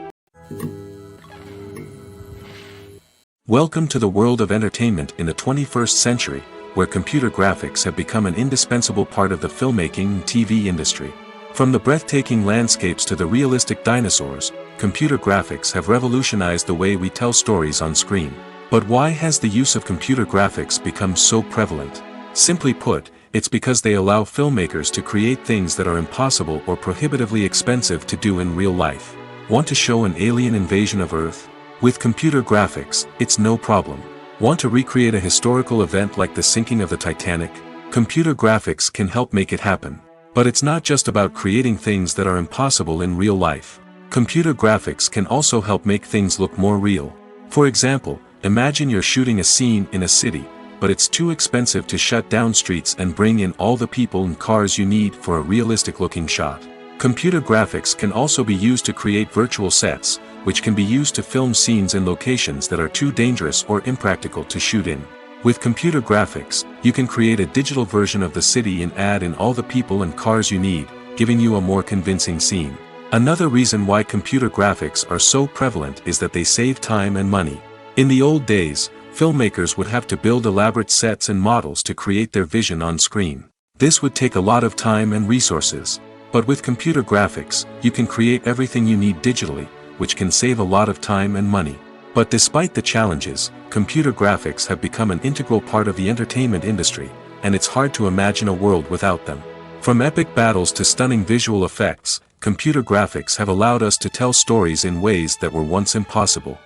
Welcome to the world of entertainment in the 21st century, where computer graphics have become an indispensable part of the filmmaking and TV industry. From the breathtaking landscapes to the realistic dinosaurs, computer graphics have revolutionized the way we tell stories on screen. But why has the use of computer graphics become so prevalent? Simply put, it's because they allow filmmakers to create things that are impossible or prohibitively expensive to do in real life. Want to show an alien invasion of Earth? With computer graphics, it's no problem. Want to recreate a historical event like the sinking of the Titanic? Computer graphics can help make it happen. But it's not just about creating things that are impossible in real life. Computer graphics can also help make things look more real. For example, imagine you're shooting a scene in a city, but it's too expensive to shut down streets and bring in all the people and cars you need for a realistic-looking shot. Computer graphics can also be used to create virtual sets, which can be used to film scenes in locations that are too dangerous or impractical to shoot in. With computer graphics, you can create a digital version of the city and add in all the people and cars you need, giving you a more convincing scene. Another reason why computer graphics are so prevalent is that they save time and money. In the old days, filmmakers would have to build elaborate sets and models to create their vision on screen. This would take a lot of time and resources. But with computer graphics, you can create everything you need digitally, which can save a lot of time and money. But despite the challenges, computer graphics have become an integral part of the entertainment industry, and it's hard to imagine a world without them. From epic battles to stunning visual effects, computer graphics have allowed us to tell stories in ways that were once impossible.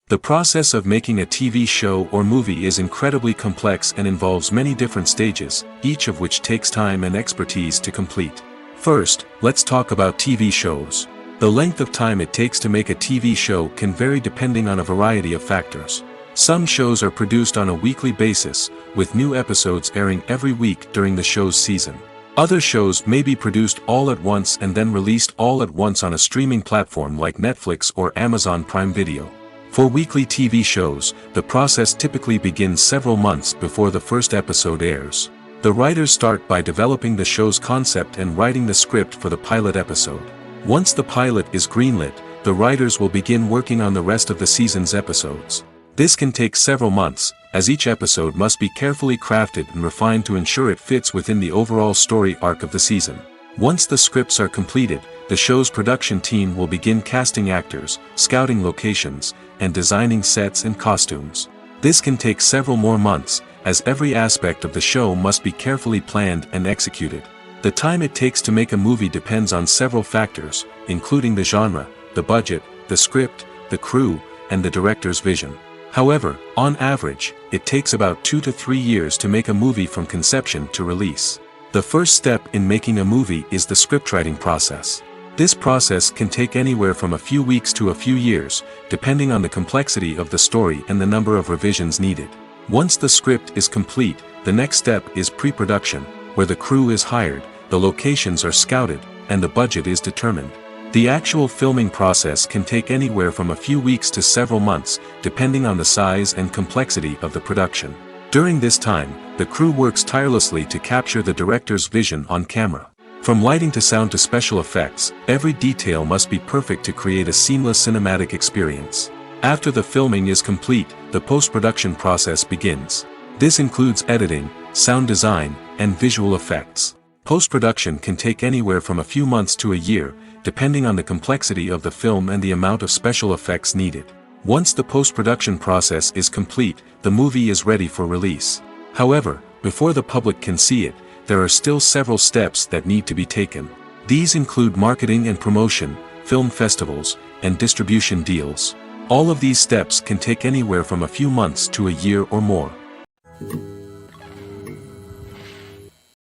The process of making a TV show or movie is incredibly complex and involves many different stages, each of which takes time and expertise to complete. First, let's talk about TV shows. The length of time it takes to make a TV show can vary depending on a variety of factors. Some shows are produced on a weekly basis, with new episodes airing every week during the show's season. Other shows may be produced all at once and then released all at once on a streaming platform like Netflix or Amazon Prime Video. For weekly TV shows, the process typically begins several months before the first episode airs. The writers start by developing the show's concept and writing the script for the pilot episode. Once the pilot is greenlit, the writers will begin working on the rest of the season's episodes. This can take several months, as each episode must be carefully crafted and refined to ensure it fits within the overall story arc of the season. Once the scripts are completed, the show's production team will begin casting actors, scouting locations, and designing sets and costumes. This can take several more months, as every aspect of the show must be carefully planned and executed. The time it takes to make a movie depends on several factors, including the genre, the budget, the script, the crew, and the director's vision. However, on average, it takes about 2 to 3 years to make a movie from conception to release. The first step in making a movie is the scriptwriting process. This process can take anywhere from a few weeks to a few years, depending on the complexity of the story and the number of revisions needed. Once the script is complete, the next step is pre-production, where the crew is hired, the locations are scouted, and the budget is determined. The actual filming process can take anywhere from a few weeks to several months, depending on the size and complexity of the production. During this time, the crew works tirelessly to capture the director's vision on camera. From lighting to sound to special effects, every detail must be perfect to create a seamless cinematic experience. After the filming is complete, the post-production process begins. This includes editing, sound design, and visual effects. Post-production can take anywhere from a few months to a year, depending on the complexity of the film and the amount of special effects needed. Once the post-production process is complete, the movie is ready for release. However, before the public can see it, there are still several steps that need to be taken. These include marketing and promotion, film festivals, and distribution deals. All of these steps can take anywhere from a few months to a year or more.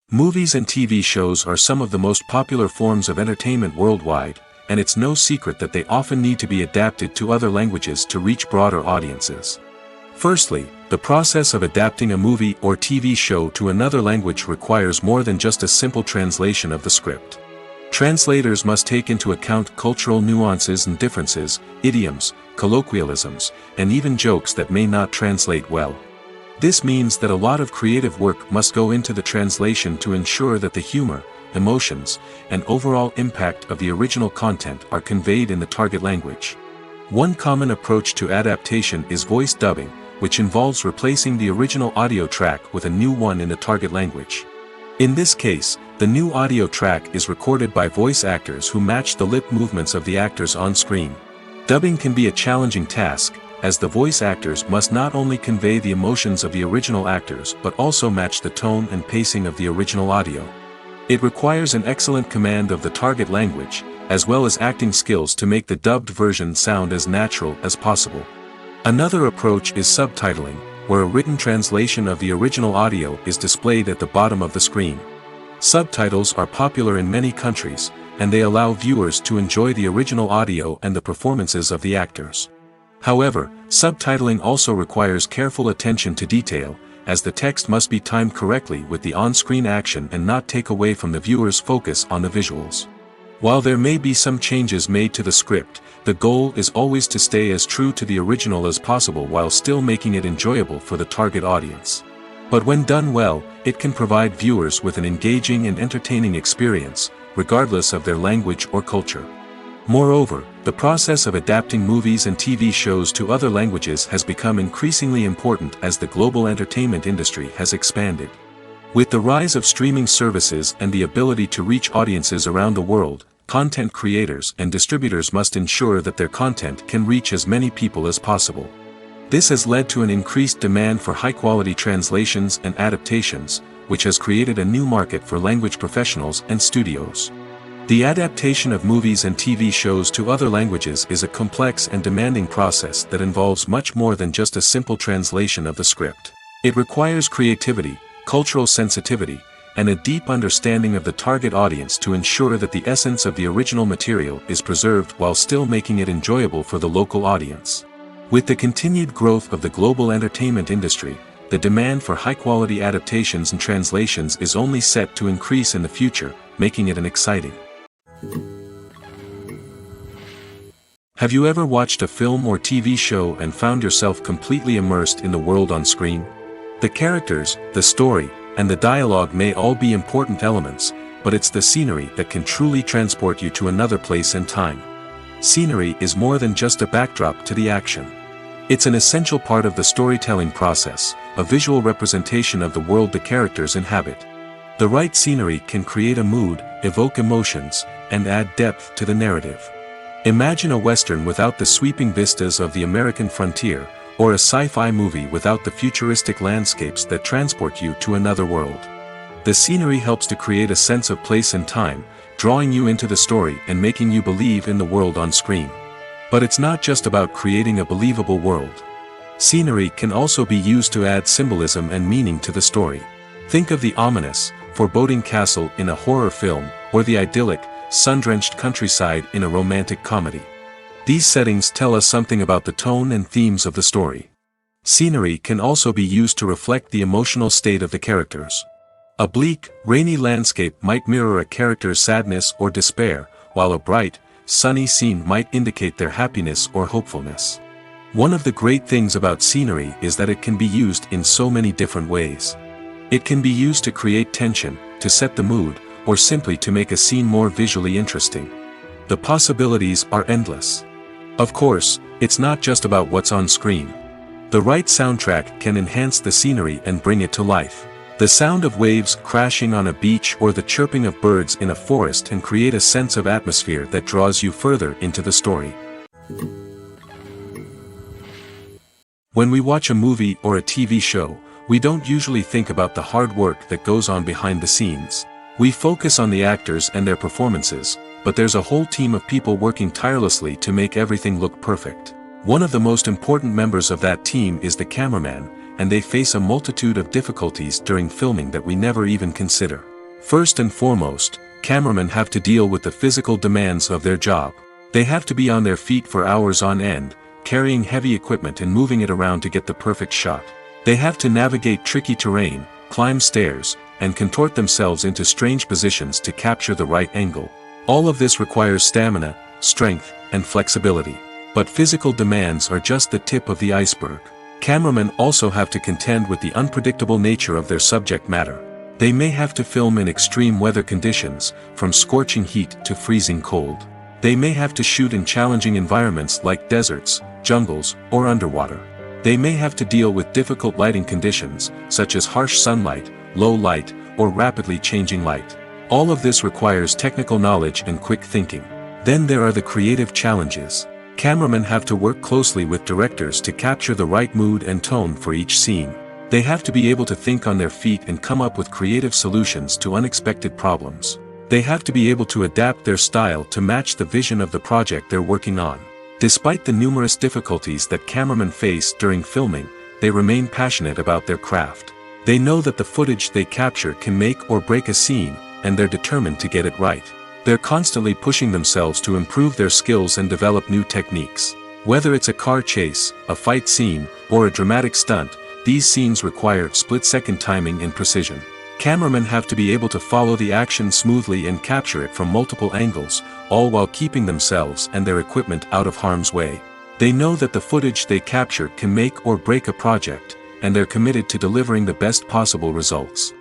Movies and TV shows are some of the most popular forms of entertainment worldwide, and it's no secret that they often need to be adapted to other languages to reach broader audiences. Firstly, the process of adapting a movie or TV show to another language requires more than just a simple translation of the script. Translators must take into account cultural nuances and differences, idioms, colloquialisms, and even jokes that may not translate well. This means that a lot of creative work must go into the translation to ensure that the humor, emotions, and overall impact of the original content are conveyed in the target language. One common approach to adaptation is voice dubbing, which involves replacing the original audio track with a new one in the target language. In this case, the new audio track is recorded by voice actors who match the lip movements of the actors on screen. Dubbing can be a challenging task, as the voice actors must not only convey the emotions of the original actors but also match the tone and pacing of the original audio. It requires an excellent command of the target language, as well as acting skills to make the dubbed version sound as natural as possible. Another approach is subtitling, where a written translation of the original audio is displayed at the bottom of the screen. Subtitles are popular in many countries, and they allow viewers to enjoy the original audio and the performances of the actors. However, subtitling also requires careful attention to detail, as the text must be timed correctly with the on-screen action and not take away from the viewer's focus on the visuals. While there may be some changes made to the script, the goal is always to stay as true to the original as possible while still making it enjoyable for the target audience. But when done well, it can provide viewers with an engaging and entertaining experience, regardless of their language or culture. Moreover, the process of adapting movies and TV shows to other languages has become increasingly important as the global entertainment industry has expanded. With the rise of streaming services and the ability to reach audiences around the world, content creators and distributors must ensure that their content can reach as many people as possible. This has led to an increased demand for high-quality translations and adaptations, which has created a new market for language professionals and studios. The adaptation of movies and TV shows to other languages is a complex and demanding process that involves much more than just a simple translation of the script. It requires creativity, cultural sensitivity, and a deep understanding of the target audience to ensure that the essence of the original material is preserved while still making it enjoyable for the local audience. With the continued growth of the global entertainment industry, the demand for high-quality adaptations and translations is only set to increase in the future, making it an exciting. Have you ever watched a film or TV show and found yourself completely immersed in the world on screen? The characters, the story, and the dialogue may all be important elements, but it's the scenery that can truly transport you to another place and time. Scenery is more than just a backdrop to the action. It's an essential part of the storytelling process, a visual representation of the world the characters inhabit. The right scenery can create a mood, evoke emotions, and add depth to the narrative. Imagine a Western without the sweeping vistas of the American frontier, or a sci-fi movie without the futuristic landscapes that transport you to another world. The scenery helps to create a sense of place and time, drawing you into the story and making you believe in the world on screen. But it's not just about creating a believable world. Scenery can also be used to add symbolism and meaning to the story. Think of the ominous, foreboding castle in a horror film, or the idyllic, sun-drenched countryside in a romantic comedy. These settings tell us something about the tone and themes of the story. Scenery can also be used to reflect the emotional state of the characters. A bleak, rainy landscape might mirror a character's sadness or despair, while a bright, sunny scene might indicate their happiness or hopefulness. One of the great things about scenery is that it can be used in so many different ways. It can be used to create tension, to set the mood, or simply to make a scene more visually interesting. The possibilities are endless. Of course, it's not just about what's on screen. The right soundtrack can enhance the scenery and bring it to life. The sound of waves crashing on a beach or the chirping of birds in a forest can create a sense of atmosphere that draws you further into the story. When we watch a movie or a TV show, we don't usually think about the hard work that goes on behind the scenes. We focus on the actors and their performances, but there's a whole team of people working tirelessly to make everything look perfect. One of the most important members of that team is the cameraman, and they face a multitude of difficulties during filming that we never even consider. First and foremost, cameramen have to deal with the physical demands of their job. They have to be on their feet for hours on end, carrying heavy equipment and moving it around to get the perfect shot. They have to navigate tricky terrain, climb stairs, and contort themselves into strange positions to capture the right angle. All of this requires stamina, strength, and flexibility. But physical demands are just the tip of the iceberg. Cameramen also have to contend with the unpredictable nature of their subject matter. They may have to film in extreme weather conditions, from scorching heat to freezing cold. They may have to shoot in challenging environments like deserts, jungles, or underwater. They may have to deal with difficult lighting conditions, such as harsh sunlight, low light, or rapidly changing light. All of this requires technical knowledge and quick thinking. Then there are the creative challenges. Cameramen have to work closely with directors to capture the right mood and tone for each scene. They have to be able to think on their feet and come up with creative solutions to unexpected problems. They have to be able to adapt their style to match the vision of the project they're working on. Despite the numerous difficulties that cameramen face during filming, they remain passionate about their craft. They know that the footage they capture can make or break a scene, and they're determined to get it right. They're constantly pushing themselves to improve their skills and develop new techniques. Whether it's a car chase, a fight scene, or a dramatic stunt, these scenes require split-second timing and precision. Cameramen have to be able to follow the action smoothly and capture it from multiple angles, all while keeping themselves and their equipment out of harm's way. They know that the footage they capture can make or break a project, and they're committed to delivering the best possible results.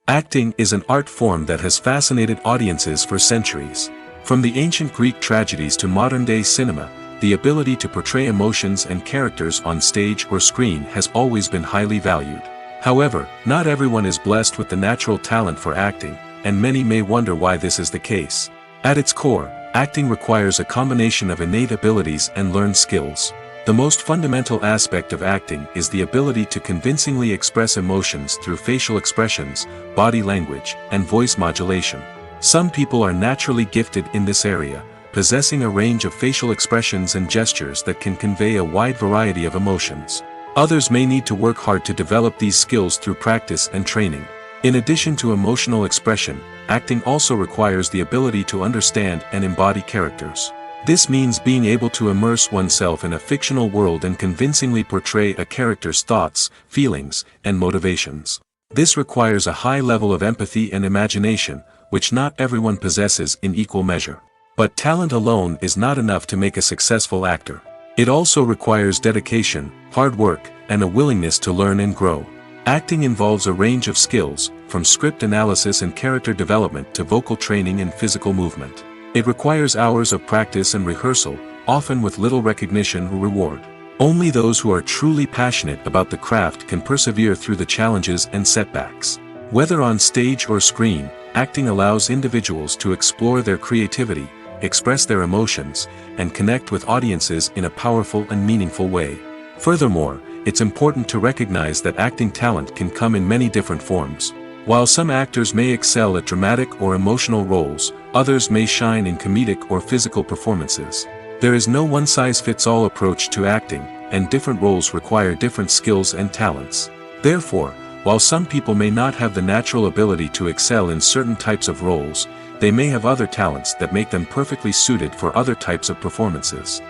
Acting is an art form that has fascinated audiences for centuries. From the ancient Greek tragedies to modern-day cinema, the ability to portray emotions and characters on stage or screen has always been highly valued. However, not everyone is blessed with the natural talent for acting, and many may wonder why this is the case. At its core, acting requires a combination of innate abilities and learned skills. The most fundamental aspect of acting is the ability to convincingly express emotions through facial expressions, body language, and voice modulation. Some people are naturally gifted in this area, possessing a range of facial expressions and gestures that can convey a wide variety of emotions. Others may need to work hard to develop these skills through practice and training. In addition to emotional expression, acting also requires the ability to understand and embody characters. This means being able to immerse oneself in a fictional world and convincingly portray a character's thoughts, feelings, and motivations. This requires a high level of empathy and imagination, which not everyone possesses in equal measure. But talent alone is not enough to make a successful actor. It also requires dedication, hard work, and a willingness to learn and grow. Acting involves a range of skills, from script analysis and character development to vocal training and physical movement. It requires hours of practice and rehearsal, often with little recognition or reward. Only those who are truly passionate about the craft can persevere through the challenges and setbacks. Whether on stage or screen, acting allows individuals to explore their creativity, express their emotions, and connect with audiences in a powerful and meaningful way. Furthermore, it's important to recognize that acting talent can come in many different forms. While some actors may excel at dramatic or emotional roles, others may shine in comedic or physical performances. There is no one-size-fits-all approach to acting, and different roles require different skills and talents. Therefore, while some people may not have the natural ability to excel in certain types of roles, they may have other talents that make them perfectly suited for other types of performances.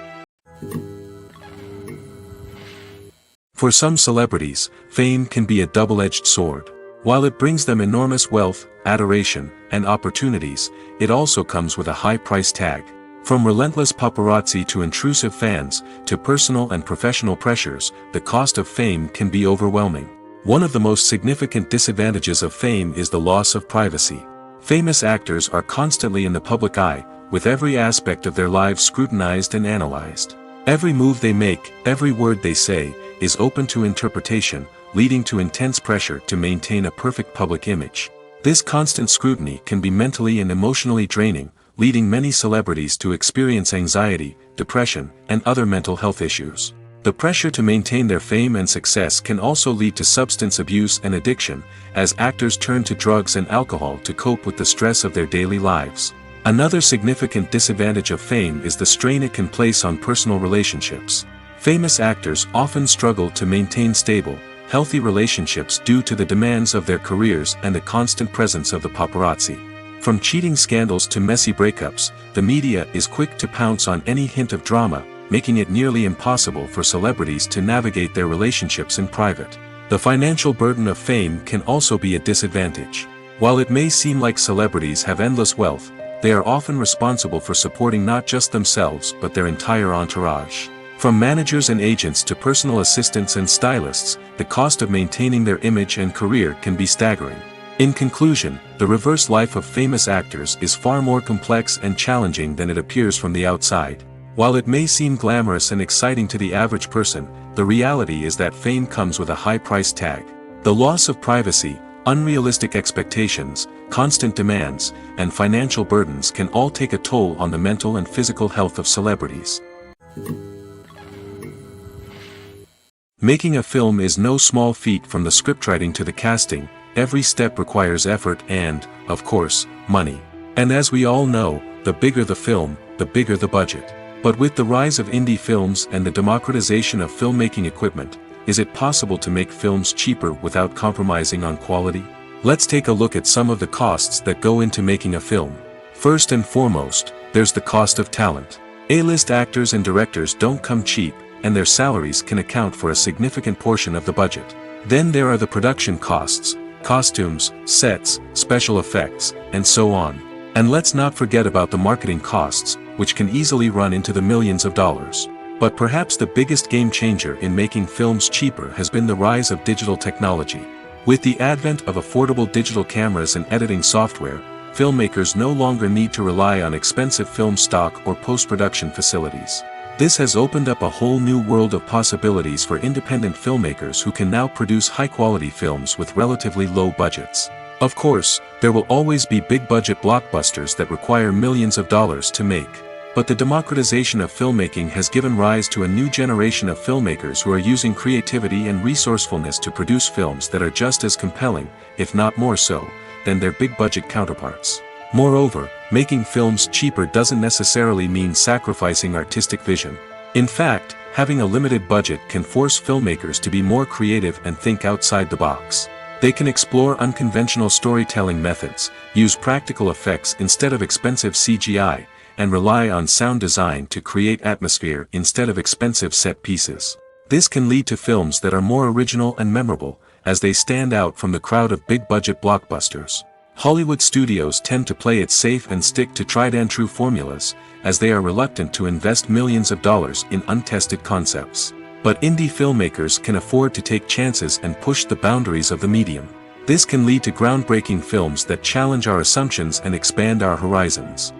For some celebrities, fame can be a double-edged sword. While it brings them enormous wealth, adoration, and opportunities, it also comes with a high price tag. From relentless paparazzi to intrusive fans, to personal and professional pressures, the cost of fame can be overwhelming. One of the most significant disadvantages of fame is the loss of privacy. Famous actors are constantly in the public eye, with every aspect of their lives scrutinized and analyzed. Every move they make, every word they say, is open to interpretation, leading to intense pressure to maintain a perfect public image. This constant scrutiny can be mentally and emotionally draining, leading many celebrities to experience anxiety, depression, and other mental health issues. The pressure to maintain their fame and success can also lead to substance abuse and addiction, as actors turn to drugs and alcohol to cope with the stress of their daily lives. Another significant disadvantage of fame is the strain it can place on personal relationships. Famous actors often struggle to maintain stable, healthy relationships due to the demands of their careers and the constant presence of the paparazzi. From cheating scandals to messy breakups, the media is quick to pounce on any hint of drama, making it nearly impossible for celebrities to navigate their relationships in private. The financial burden of fame can also be a disadvantage. While it may seem like celebrities have endless wealth, they are often responsible for supporting not just themselves but their entire entourage. From managers and agents to personal assistants and stylists, the cost of maintaining their image and career can be staggering. In conclusion, the reverse life of famous actors is far more complex and challenging than it appears from the outside. While it may seem glamorous and exciting to the average person, the reality is that fame comes with a high price tag. The loss of privacy, unrealistic expectations, constant demands, and financial burdens can all take a toll on the mental and physical health of celebrities. Making a film is no small feat. From the scriptwriting to the casting, every step requires effort and, of course, money. And as we all know, the bigger the film, the bigger the budget. But with the rise of indie films and the democratization of filmmaking equipment, is it possible to make films cheaper without compromising on quality? Let's take a look at some of the costs that go into making a film. First and foremost, there's the cost of talent. A-list actors and directors don't come cheap, and their salaries can account for a significant portion of the budget. Then there are the production costs, costumes, sets, special effects, and so on. And let's not forget about the marketing costs, which can easily run into the millions of dollars. But perhaps the biggest game changer in making films cheaper has been the rise of digital technology. With the advent of affordable digital cameras and editing software, filmmakers no longer need to rely on expensive film stock or post-production facilities. This has opened up a whole new world of possibilities for independent filmmakers who can now produce high-quality films with relatively low budgets. Of course, there will always be big-budget blockbusters that require millions of dollars to make. But the democratization of filmmaking has given rise to a new generation of filmmakers who are using creativity and resourcefulness to produce films that are just as compelling, if not more so, than their big-budget counterparts. Moreover, making films cheaper doesn't necessarily mean sacrificing artistic vision. In fact, having a limited budget can force filmmakers to be more creative and think outside the box. They can explore unconventional storytelling methods, use practical effects instead of expensive CGI, and rely on sound design to create atmosphere instead of expensive set pieces. This can lead to films that are more original and memorable, as they stand out from the crowd of big-budget blockbusters. Hollywood studios tend to play it safe and stick to tried-and-true formulas, as they are reluctant to invest millions of dollars in untested concepts. But indie filmmakers can afford to take chances and push the boundaries of the medium. This can lead to groundbreaking films that challenge our assumptions and expand our horizons.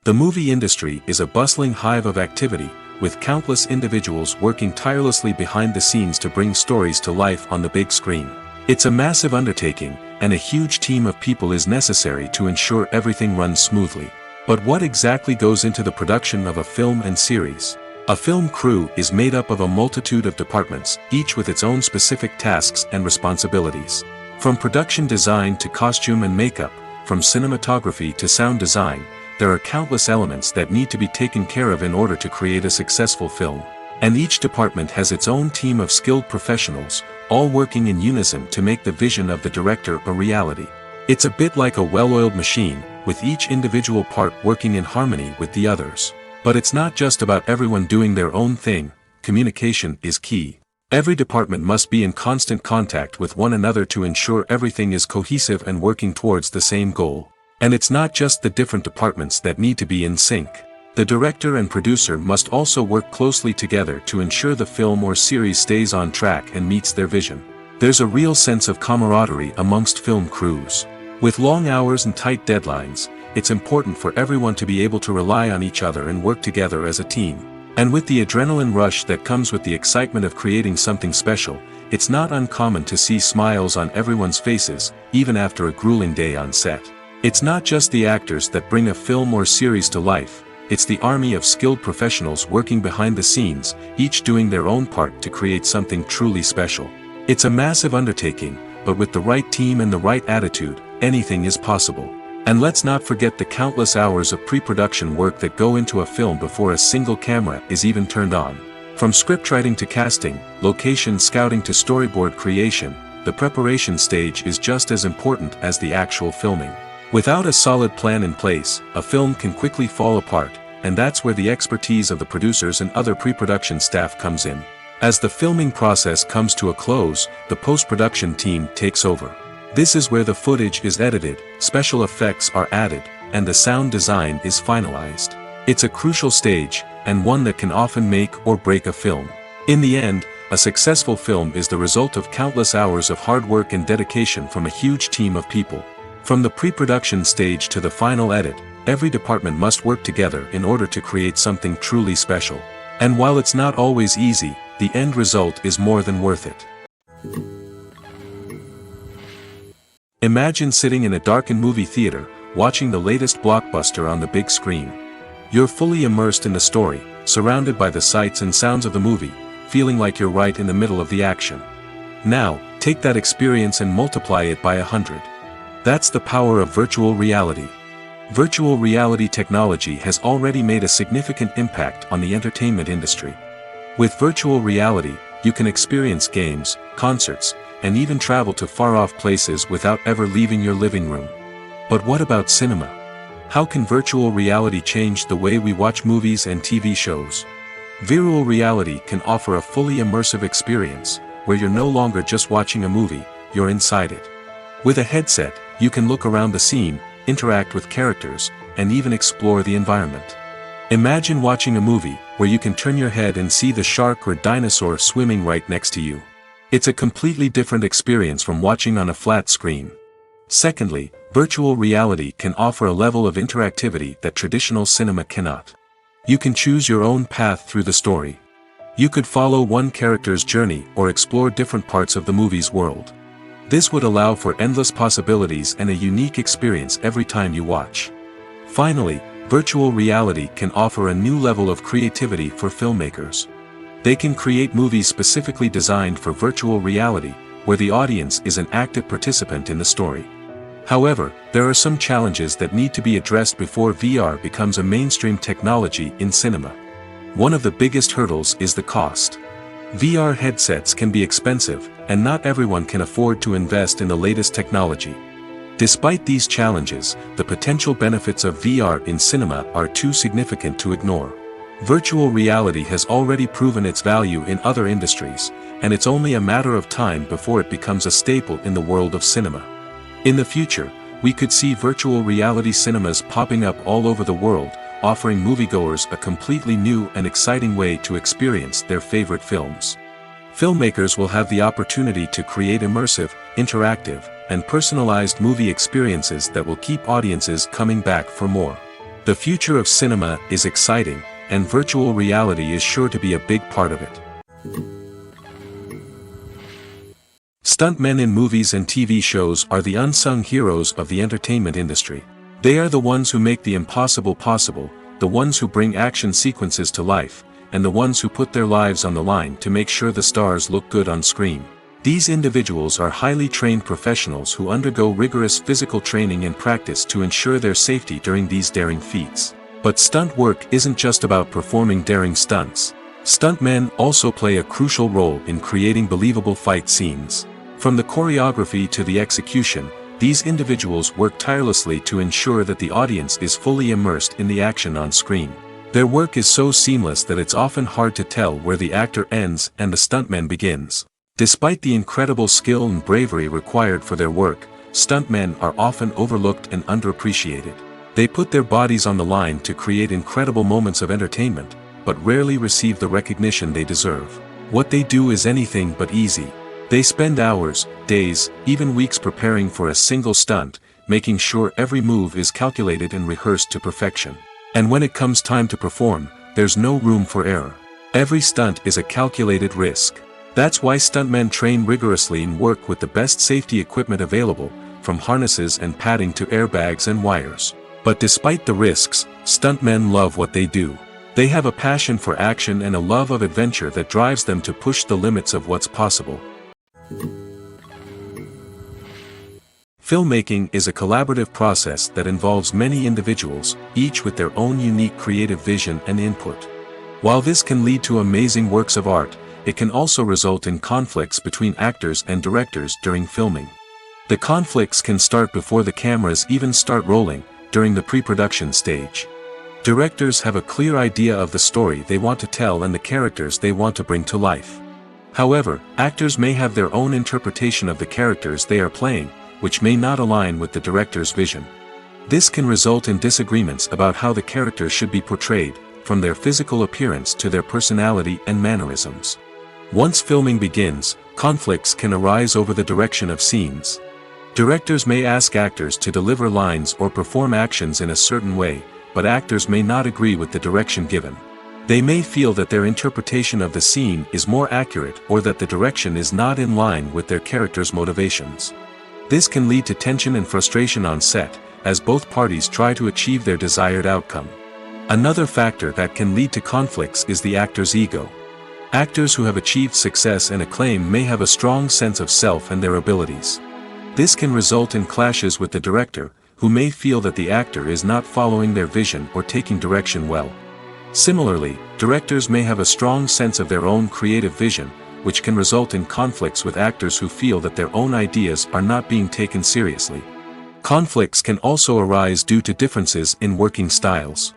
The movie industry is a bustling hive of activity, with countless individuals working tirelessly behind the scenes to bring stories to life on the big screen. It's a massive undertaking, and a huge team of people is necessary to ensure everything runs smoothly. But what exactly goes into the production of a film and series? A film crew is made up of a multitude of departments, each with its own specific tasks and responsibilities. From production design to costume and makeup, from cinematography to sound design, there are countless elements that need to be taken care of in order to create a successful film. And each department has its own team of skilled professionals, all working in unison to make the vision of the director a reality. It's a bit like a well-oiled machine, with each individual part working in harmony with the others. But it's not just about everyone doing their own thing. Communication is key. Every department must be in constant contact with one another to ensure everything is cohesive and working towards the same goal. And it's not just the different departments that need to be in sync. The director and producer must also work closely together to ensure the film or series stays on track and meets their vision. There's a real sense of camaraderie amongst film crews. With long hours and tight deadlines, it's important for everyone to be able to rely on each other and work together as a team. And with the adrenaline rush that comes with the excitement of creating something special, it's not uncommon to see smiles on everyone's faces, even after a grueling day on set. It's not just the actors that bring a film or series to life. It's the army of skilled professionals working behind the scenes, each doing their own part to create something truly special. It's a massive undertaking, but with the right team and the right attitude, anything is possible. And let's not forget the countless hours of pre-production work that go into a film before a single camera is even turned on. From scriptwriting to casting, location scouting to storyboard creation, the preparation stage is just as important as the actual filming. Without a solid plan in place, a film can quickly fall apart, and that's where the expertise of the producers and other pre-production staff comes in. As the filming process comes to a close, the post-production team takes over. This is where the footage is edited, special effects are added, and the sound design is finalized. It's a crucial stage, and one that can often make or break a film. In the end, a successful film is the result of countless hours of hard work and dedication from a huge team of people. From the pre-production stage to the final edit, every department must work together in order to create something truly special. And while it's not always easy, the end result is more than worth it. Imagine sitting in a darkened movie theater, watching the latest blockbuster on the big screen. You're fully immersed in the story, surrounded by the sights and sounds of the movie, feeling like you're right in the middle of the action. Now, take that experience and multiply it by 100. That's the power of virtual reality. Virtual reality technology has already made a significant impact on the entertainment industry. With virtual reality, you can experience games, concerts, and even travel to far-off places without ever leaving your living room. But what about cinema? How can virtual reality change the way we watch movies and TV shows? Virtual reality can offer a fully immersive experience, where you're no longer just watching a movie, you're inside it. With a headset, you can look around the scene, interact with characters, and even explore the environment. Imagine watching a movie where you can turn your head and see the shark or dinosaur swimming right next to you. It's a completely different experience from watching on a flat screen. Secondly, virtual reality can offer a level of interactivity that traditional cinema cannot. You can choose your own path through the story. You could follow one character's journey or explore different parts of the movie's world. This would allow for endless possibilities and a unique experience every time you watch. Finally, virtual reality can offer a new level of creativity for filmmakers. They can create movies specifically designed for virtual reality, where the audience is an active participant in the story. However, there are some challenges that need to be addressed before VR becomes a mainstream technology in cinema. One of the biggest hurdles is the cost. VR headsets can be expensive, and not everyone can afford to invest in the latest technology. Despite these challenges, the potential benefits of VR in cinema are too significant to ignore. Virtual reality has already proven its value in other industries, and it's only a matter of time before it becomes a staple in the world of cinema. In the future, we could see virtual reality cinemas popping up all over the world, offering moviegoers a completely new and exciting way to experience their favorite films. Filmmakers will have the opportunity to create immersive, interactive, and personalized movie experiences that will keep audiences coming back for more. The future of cinema is exciting, and virtual reality is sure to be a big part of it. Stuntmen in movies and TV shows are the unsung heroes of the entertainment industry. They are the ones who make the impossible possible, the ones who bring action sequences to life, and the ones who put their lives on the line to make sure the stars look good on screen. These individuals are highly trained professionals who undergo rigorous physical training and practice to ensure their safety during these daring feats. But stunt work isn't just about performing daring stunts. Stuntmen also play a crucial role in creating believable fight scenes. From the choreography to the execution, these individuals work tirelessly to ensure that the audience is fully immersed in the action on screen. Their work is so seamless that it's often hard to tell where the actor ends and the stuntman begins. Despite the incredible skill and bravery required for their work, stuntmen are often overlooked and underappreciated. They put their bodies on the line to create incredible moments of entertainment, but rarely receive the recognition they deserve. What they do is anything but easy. They spend hours, days, even weeks preparing for a single stunt, making sure every move is calculated and rehearsed to perfection. And when it comes time to perform, there's no room for error. Every stunt is a calculated risk. That's why stuntmen train rigorously and work with the best safety equipment available, from harnesses and padding to airbags and wires. But despite the risks, stuntmen love what they do. They have a passion for action and a love of adventure that drives them to push the limits of what's possible. Filmmaking is a collaborative process that involves many individuals, each with their own unique creative vision and input. While this can lead to amazing works of art, it can also result in conflicts between actors and directors during filming. The conflicts can start before the cameras even start rolling, during the pre-production stage. Directors have a clear idea of the story they want to tell and the characters they want to bring to life. However, actors may have their own interpretation of the characters they are playing, which may not align with the director's vision. This can result in disagreements about how the characters should be portrayed, from their physical appearance to their personality and mannerisms. Once filming begins, conflicts can arise over the direction of scenes. Directors may ask actors to deliver lines or perform actions in a certain way, but actors may not agree with the direction given. They may feel that their interpretation of the scene is more accurate or that the direction is not in line with their character's motivations. This can lead to tension and frustration on set, as both parties try to achieve their desired outcome. Another factor that can lead to conflicts is the actor's ego. Actors who have achieved success and acclaim may have a strong sense of self and their abilities. This can result in clashes with the director, who may feel that the actor is not following their vision or taking direction well. Similarly, directors may have a strong sense of their own creative vision, which can result in conflicts with actors who feel that their own ideas are not being taken seriously. Conflicts can also arise due to differences in working styles.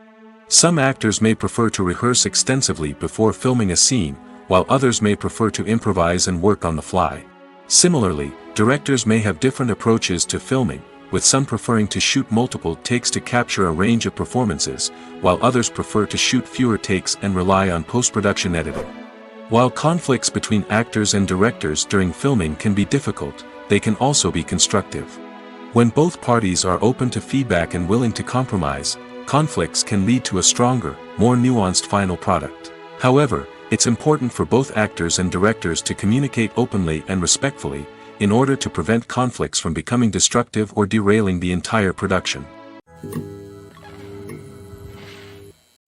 Some actors may prefer to rehearse extensively before filming a scene, while others may prefer to improvise and work on the fly. Similarly, directors may have different approaches to filming, with some preferring to shoot multiple takes to capture a range of performances, while others prefer to shoot fewer takes and rely on post-production editing. While conflicts between actors and directors during filming can be difficult, they can also be constructive. When both parties are open to feedback and willing to compromise, conflicts can lead to a stronger, more nuanced final product. However, it's important for both actors and directors to communicate openly and respectfully, in order to prevent conflicts from becoming destructive or derailing the entire production.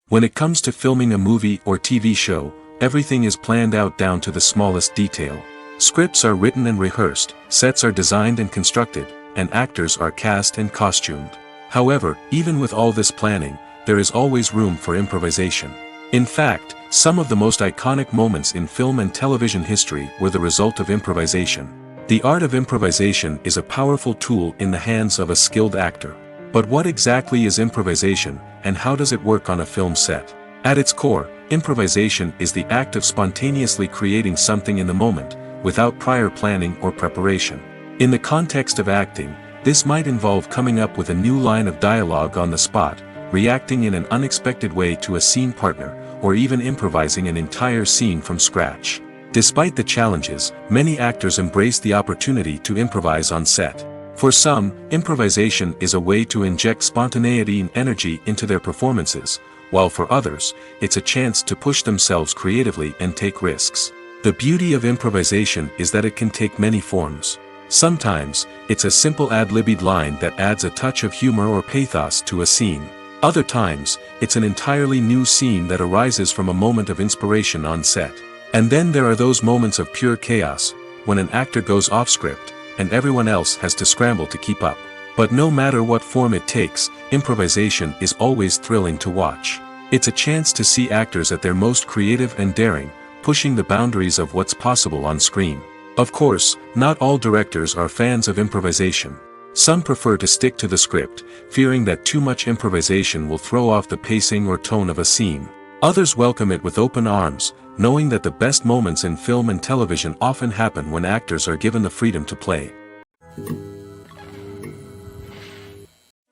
When it comes to filming a movie or TV show, everything is planned out down to the smallest detail. Scripts are written and rehearsed, sets are designed and constructed, and actors are cast and costumed. However, even with all this planning, there is always room for improvisation. In fact, some of the most iconic moments in film and television history were the result of improvisation. The art of improvisation is a powerful tool in the hands of a skilled actor. But what exactly is improvisation, and how does it work on a film set? At its core, improvisation is the act of spontaneously creating something in the moment, without prior planning or preparation. In the context of acting, this might involve coming up with a new line of dialogue on the spot, reacting in an unexpected way to a scene partner, or even improvising an entire scene from scratch. Despite the challenges, many actors embrace the opportunity to improvise on set. For some, improvisation is a way to inject spontaneity and energy into their performances, while for others, it's a chance to push themselves creatively and take risks. The beauty of improvisation is that it can take many forms. Sometimes, it's a simple ad-libbed line that adds a touch of humor or pathos to a scene. Other times, it's an entirely new scene that arises from a moment of inspiration on set. And then there are those moments of pure chaos, when an actor goes off script, and everyone else has to scramble to keep up. But no matter what form it takes, improvisation is always thrilling to watch. It's a chance to see actors at their most creative and daring, pushing the boundaries of what's possible on screen. Of course, not all directors are fans of improvisation. Some prefer to stick to the script, fearing that too much improvisation will throw off the pacing or tone of a scene. Others welcome it with open arms, knowing that the best moments in film and television often happen when actors are given the freedom to play.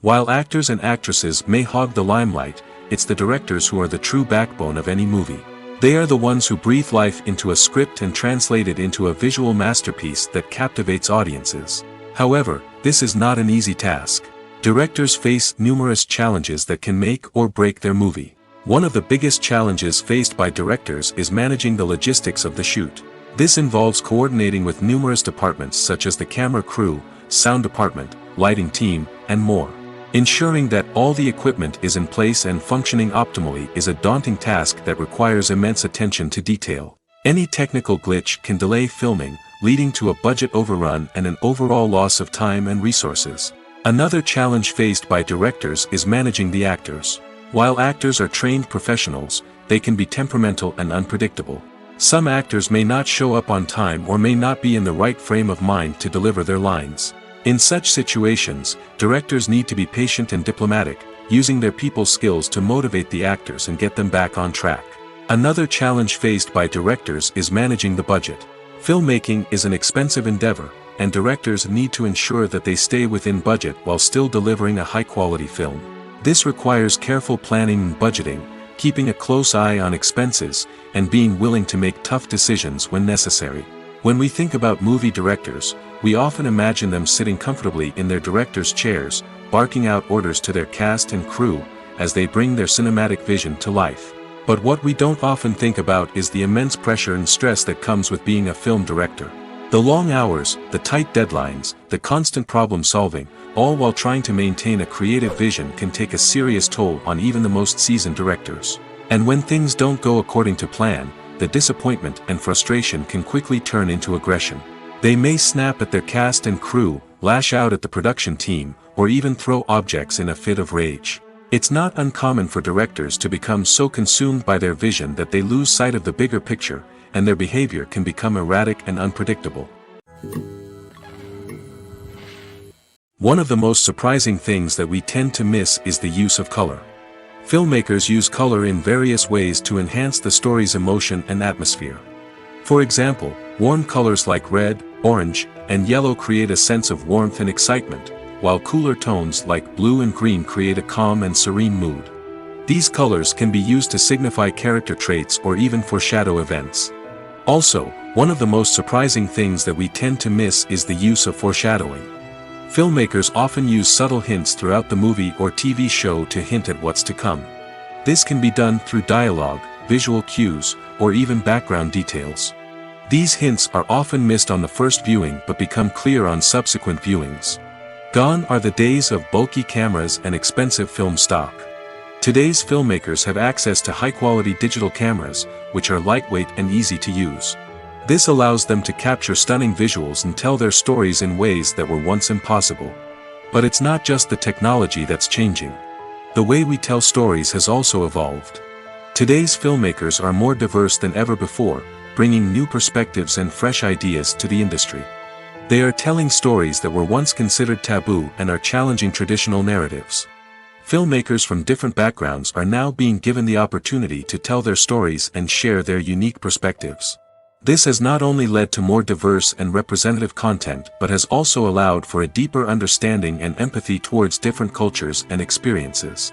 While actors and actresses may hog the limelight, it's the directors who are the true backbone of any movie. They are the ones who breathe life into a script and translate it into a visual masterpiece that captivates audiences. However, this is not an easy task. Directors face numerous challenges that can make or break their movie. One of the biggest challenges faced by directors is managing the logistics of the shoot. This involves coordinating with numerous departments such as the camera crew, sound department, lighting team, and more. Ensuring that all the equipment is in place and functioning optimally is a daunting task that requires immense attention to detail. Any technical glitch can delay filming, leading to a budget overrun and an overall loss of time and resources. Another challenge faced by directors is managing the actors. While actors are trained professionals, they can be temperamental and unpredictable. Some actors may not show up on time or may not be in the right frame of mind to deliver their lines. In such situations, directors need to be patient and diplomatic, using their people skills to motivate the actors and get them back on track. Another challenge faced by directors is managing the budget. Filmmaking is an expensive endeavor, and directors need to ensure that they stay within budget while still delivering a high-quality film. This requires careful planning and budgeting, keeping a close eye on expenses, and being willing to make tough decisions when necessary. When we think about movie directors, we often imagine them sitting comfortably in their director's chairs, barking out orders to their cast and crew, as they bring their cinematic vision to life. But what we don't often think about is the immense pressure and stress that comes with being a film director. The long hours, the tight deadlines, the constant problem solving, all while trying to maintain a creative vision can take a serious toll on even the most seasoned directors. And when things don't go according to plan, the disappointment and frustration can quickly turn into aggression. They may snap at their cast and crew, lash out at the production team, or even throw objects in a fit of rage. It's not uncommon for directors to become so consumed by their vision that they lose sight of the bigger picture, and their behavior can become erratic and unpredictable. One of the most surprising things that we tend to miss is the use of color. Filmmakers use color in various ways to enhance the story's emotion and atmosphere. For example, warm colors like red, orange, and yellow create a sense of warmth and excitement, while cooler tones like blue and green create a calm and serene mood. These colors can be used to signify character traits or even foreshadow events. Also, one of the most surprising things that we tend to miss is the use of foreshadowing. Filmmakers often use subtle hints throughout the movie or TV show to hint at what's to come. This can be done through dialogue, visual cues, or even background details. These hints are often missed on the first viewing but become clear on subsequent viewings. Gone are the days of bulky cameras and expensive film stock. Today's filmmakers have access to high-quality digital cameras, which are lightweight and easy to use. This allows them to capture stunning visuals and tell their stories in ways that were once impossible. But it's not just the technology that's changing. The way we tell stories has also evolved. Today's filmmakers are more diverse than ever before, bringing new perspectives and fresh ideas to the industry. They are telling stories that were once considered taboo and are challenging traditional narratives. Filmmakers from different backgrounds are now being given the opportunity to tell their stories and share their unique perspectives. This has not only led to more diverse and representative content but has also allowed for a deeper understanding and empathy towards different cultures and experiences.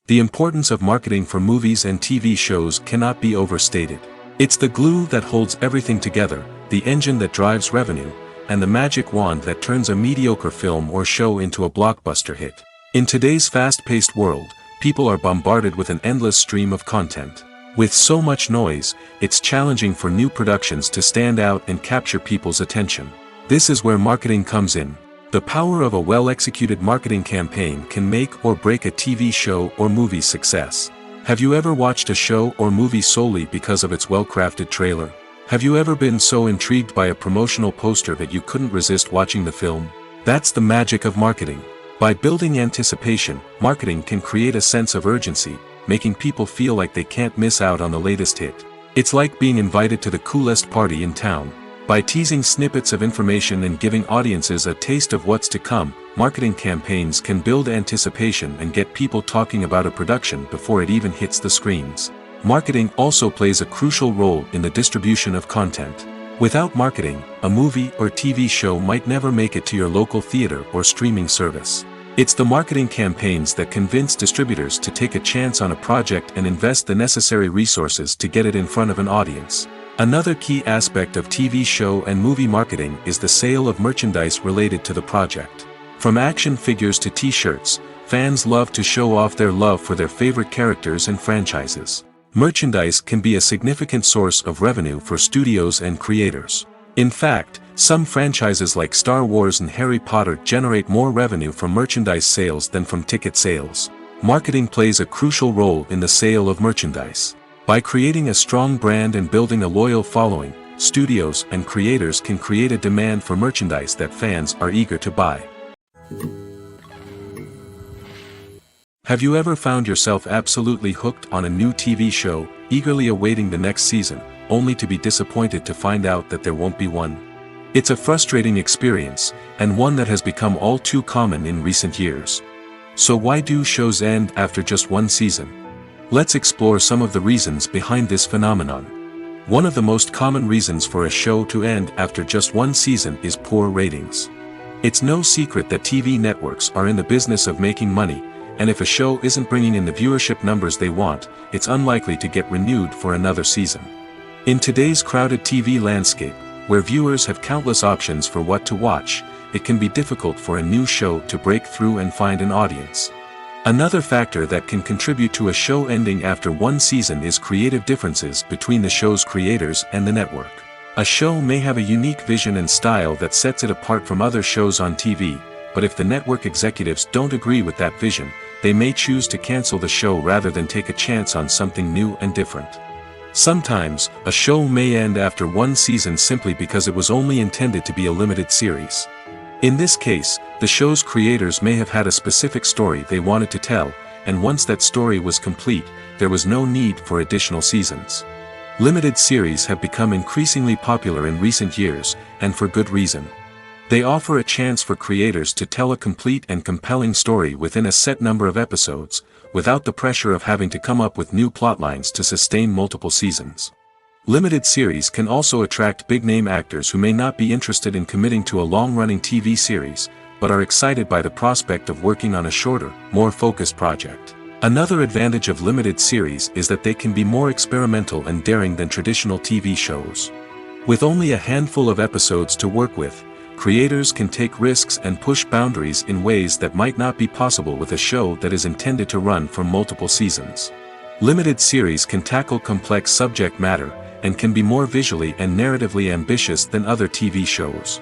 The importance of marketing for movies and TV shows cannot be overstated. It's the glue that holds everything together, the engine that drives revenue, and the magic wand that turns a mediocre film or show into a blockbuster hit. In today's fast-paced world, people are bombarded with an endless stream of content. With so much noise, it's challenging for new productions to stand out and capture people's attention. This is where marketing comes in. The power of a well-executed marketing campaign can make or break a TV show or movie's success. Have you ever watched a show or movie solely because of its well-crafted trailer? Have you ever been so intrigued by a promotional poster that you couldn't resist watching the film? That's the magic of marketing. By building anticipation, marketing can create a sense of urgency, making people feel like they can't miss out on the latest hit. It's like being invited to the coolest party in town. By teasing snippets of information and giving audiences a taste of what's to come, marketing campaigns can build anticipation and get people talking about a production before it even hits the screens. Marketing also plays a crucial role in the distribution of content. Without marketing, a movie or TV show might never make it to your local theater or streaming service. It's the marketing campaigns that convince distributors to take a chance on a project and invest the necessary resources to get it in front of an audience. Another key aspect of TV show and movie marketing is the sale of merchandise related to the project. From action figures to t-shirts, fans love to show off their love for their favorite characters and franchises. Merchandise can be a significant source of revenue for studios and creators. In fact, some franchises like Star Wars and Harry Potter generate more revenue from merchandise sales than from ticket sales. Marketing plays a crucial role in the sale of merchandise. By creating a strong brand and building a loyal following, studios and creators can create a demand for merchandise that fans are eager to buy. Have you ever found yourself absolutely hooked on a new TV show, eagerly awaiting the next season, only to be disappointed to find out that there won't be one? It's a frustrating experience, and one that has become all too common in recent years. So why do shows end after just one season? Let's explore some of the reasons behind this phenomenon. One of the most common reasons for a show to end after just one season is poor ratings. It's no secret that TV networks are in the business of making money, and if a show isn't bringing in the viewership numbers they want, it's unlikely to get renewed for another season. In today's crowded TV landscape, where viewers have countless options for what to watch, it can be difficult for a new show to break through and find an audience. Another factor that can contribute to a show ending after one season is creative differences between the show's creators and the network. A show may have a unique vision and style that sets it apart from other shows on TV, but if the network executives don't agree with that vision, they may choose to cancel the show rather than take a chance on something new and different. Sometimes, a show may end after one season simply because it was only intended to be a limited series. In this case, the show's creators may have had a specific story they wanted to tell, and once that story was complete, there was no need for additional seasons. Limited series have become increasingly popular in recent years, and for good reason. They offer a chance for creators to tell a complete and compelling story within a set number of episodes, without the pressure of having to come up with new plotlines to sustain multiple seasons. Limited series can also attract big-name actors who may not be interested in committing to a long-running TV series, but are excited by the prospect of working on a shorter, more focused project. Another advantage of limited series is that they can be more experimental and daring than traditional TV shows. With only a handful of episodes to work with, creators can take risks and push boundaries in ways that might not be possible with a show that is intended to run for multiple seasons. Limited series can tackle complex subject matter, and can be more visually and narratively ambitious than other TV shows.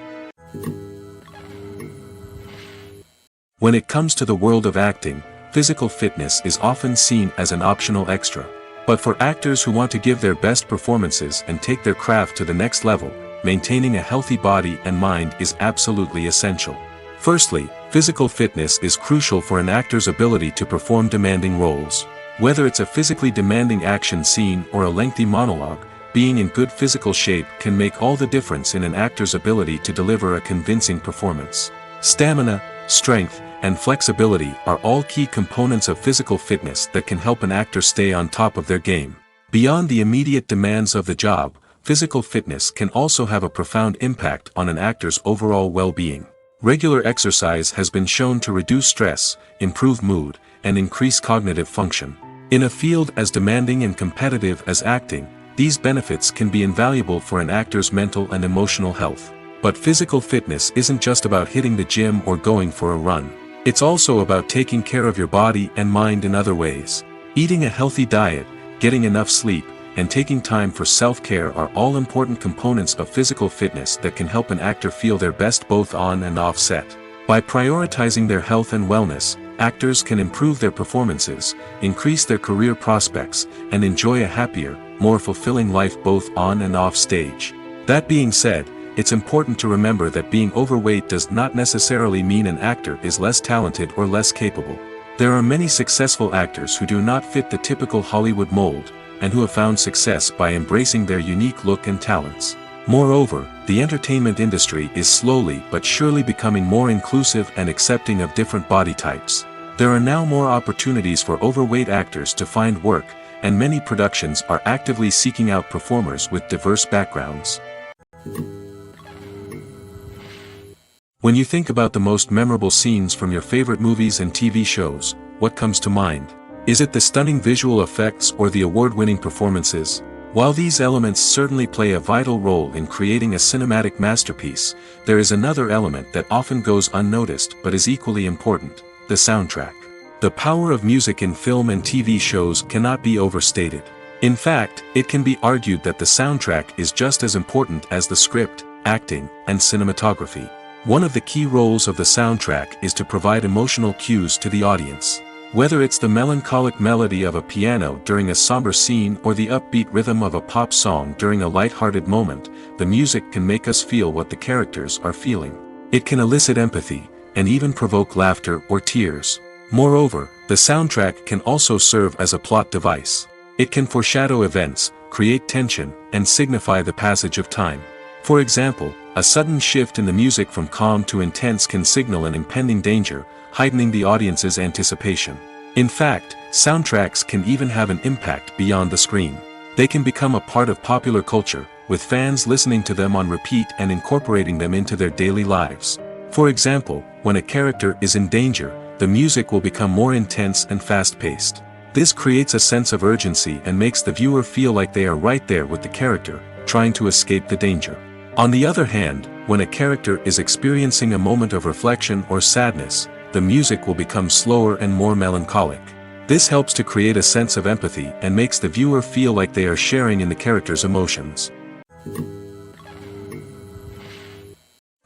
When it comes to the world of acting, physical fitness is often seen as an optional extra. But for actors who want to give their best performances and take their craft to the next level, maintaining a healthy body and mind is absolutely essential. Firstly, physical fitness is crucial for an actor's ability to perform demanding roles. Whether it's a physically demanding action scene or a lengthy monologue, being in good physical shape can make all the difference in an actor's ability to deliver a convincing performance. Stamina, strength, and flexibility are all key components of physical fitness that can help an actor stay on top of their game. Beyond the immediate demands of the job, physical fitness can also have a profound impact on an actor's overall well-being. Regular exercise has been shown to reduce stress, improve mood, and increase cognitive function. In a field as demanding and competitive as acting, these benefits can be invaluable for an actor's mental and emotional health. But physical fitness isn't just about hitting the gym or going for a run. It's also about taking care of your body and mind in other ways. Eating a healthy diet, getting enough sleep, and taking time for self-care are all important components of physical fitness that can help an actor feel their best both on and off set. By prioritizing their health and wellness, actors can improve their performances, increase their career prospects, and enjoy a happier, more fulfilling life both on and off stage. That being said, it's important to remember that being overweight does not necessarily mean an actor is less talented or less capable. There are many successful actors who do not fit the typical Hollywood mold, and who have found success by embracing their unique look and talents. Moreover, the entertainment industry is slowly but surely becoming more inclusive and accepting of different body types. There are now more opportunities for overweight actors to find work, and many productions are actively seeking out performers with diverse backgrounds. When you think about the most memorable scenes from your favorite movies and TV shows, what comes to mind? Is it the stunning visual effects or the award-winning performances? While these elements certainly play a vital role in creating a cinematic masterpiece, there is another element that often goes unnoticed but is equally important: the soundtrack. The power of music in film and TV shows cannot be overstated. In fact, it can be argued that the soundtrack is just as important as the script, acting, and cinematography. One of the key roles of the soundtrack is to provide emotional cues to the audience. Whether it's the melancholic melody of a piano during a somber scene or the upbeat rhythm of a pop song during a light-hearted moment, the music can make us feel what the characters are feeling. It can elicit empathy, and even provoke laughter or tears. Moreover, the soundtrack can also serve as a plot device. It can foreshadow events, create tension, and signify the passage of time. For example, a sudden shift in the music from calm to intense can signal an impending danger, heightening the audience's anticipation. In fact, soundtracks can even have an impact beyond the screen. They can become a part of popular culture, with fans listening to them on repeat and incorporating them into their daily lives. For example, when a character is in danger, the music will become more intense and fast-paced. This creates a sense of urgency and makes the viewer feel like they are right there with the character, trying to escape the danger. On the other hand, when a character is experiencing a moment of reflection or sadness, the music will become slower and more melancholic. This helps to create a sense of empathy and makes the viewer feel like they are sharing in the character's emotions.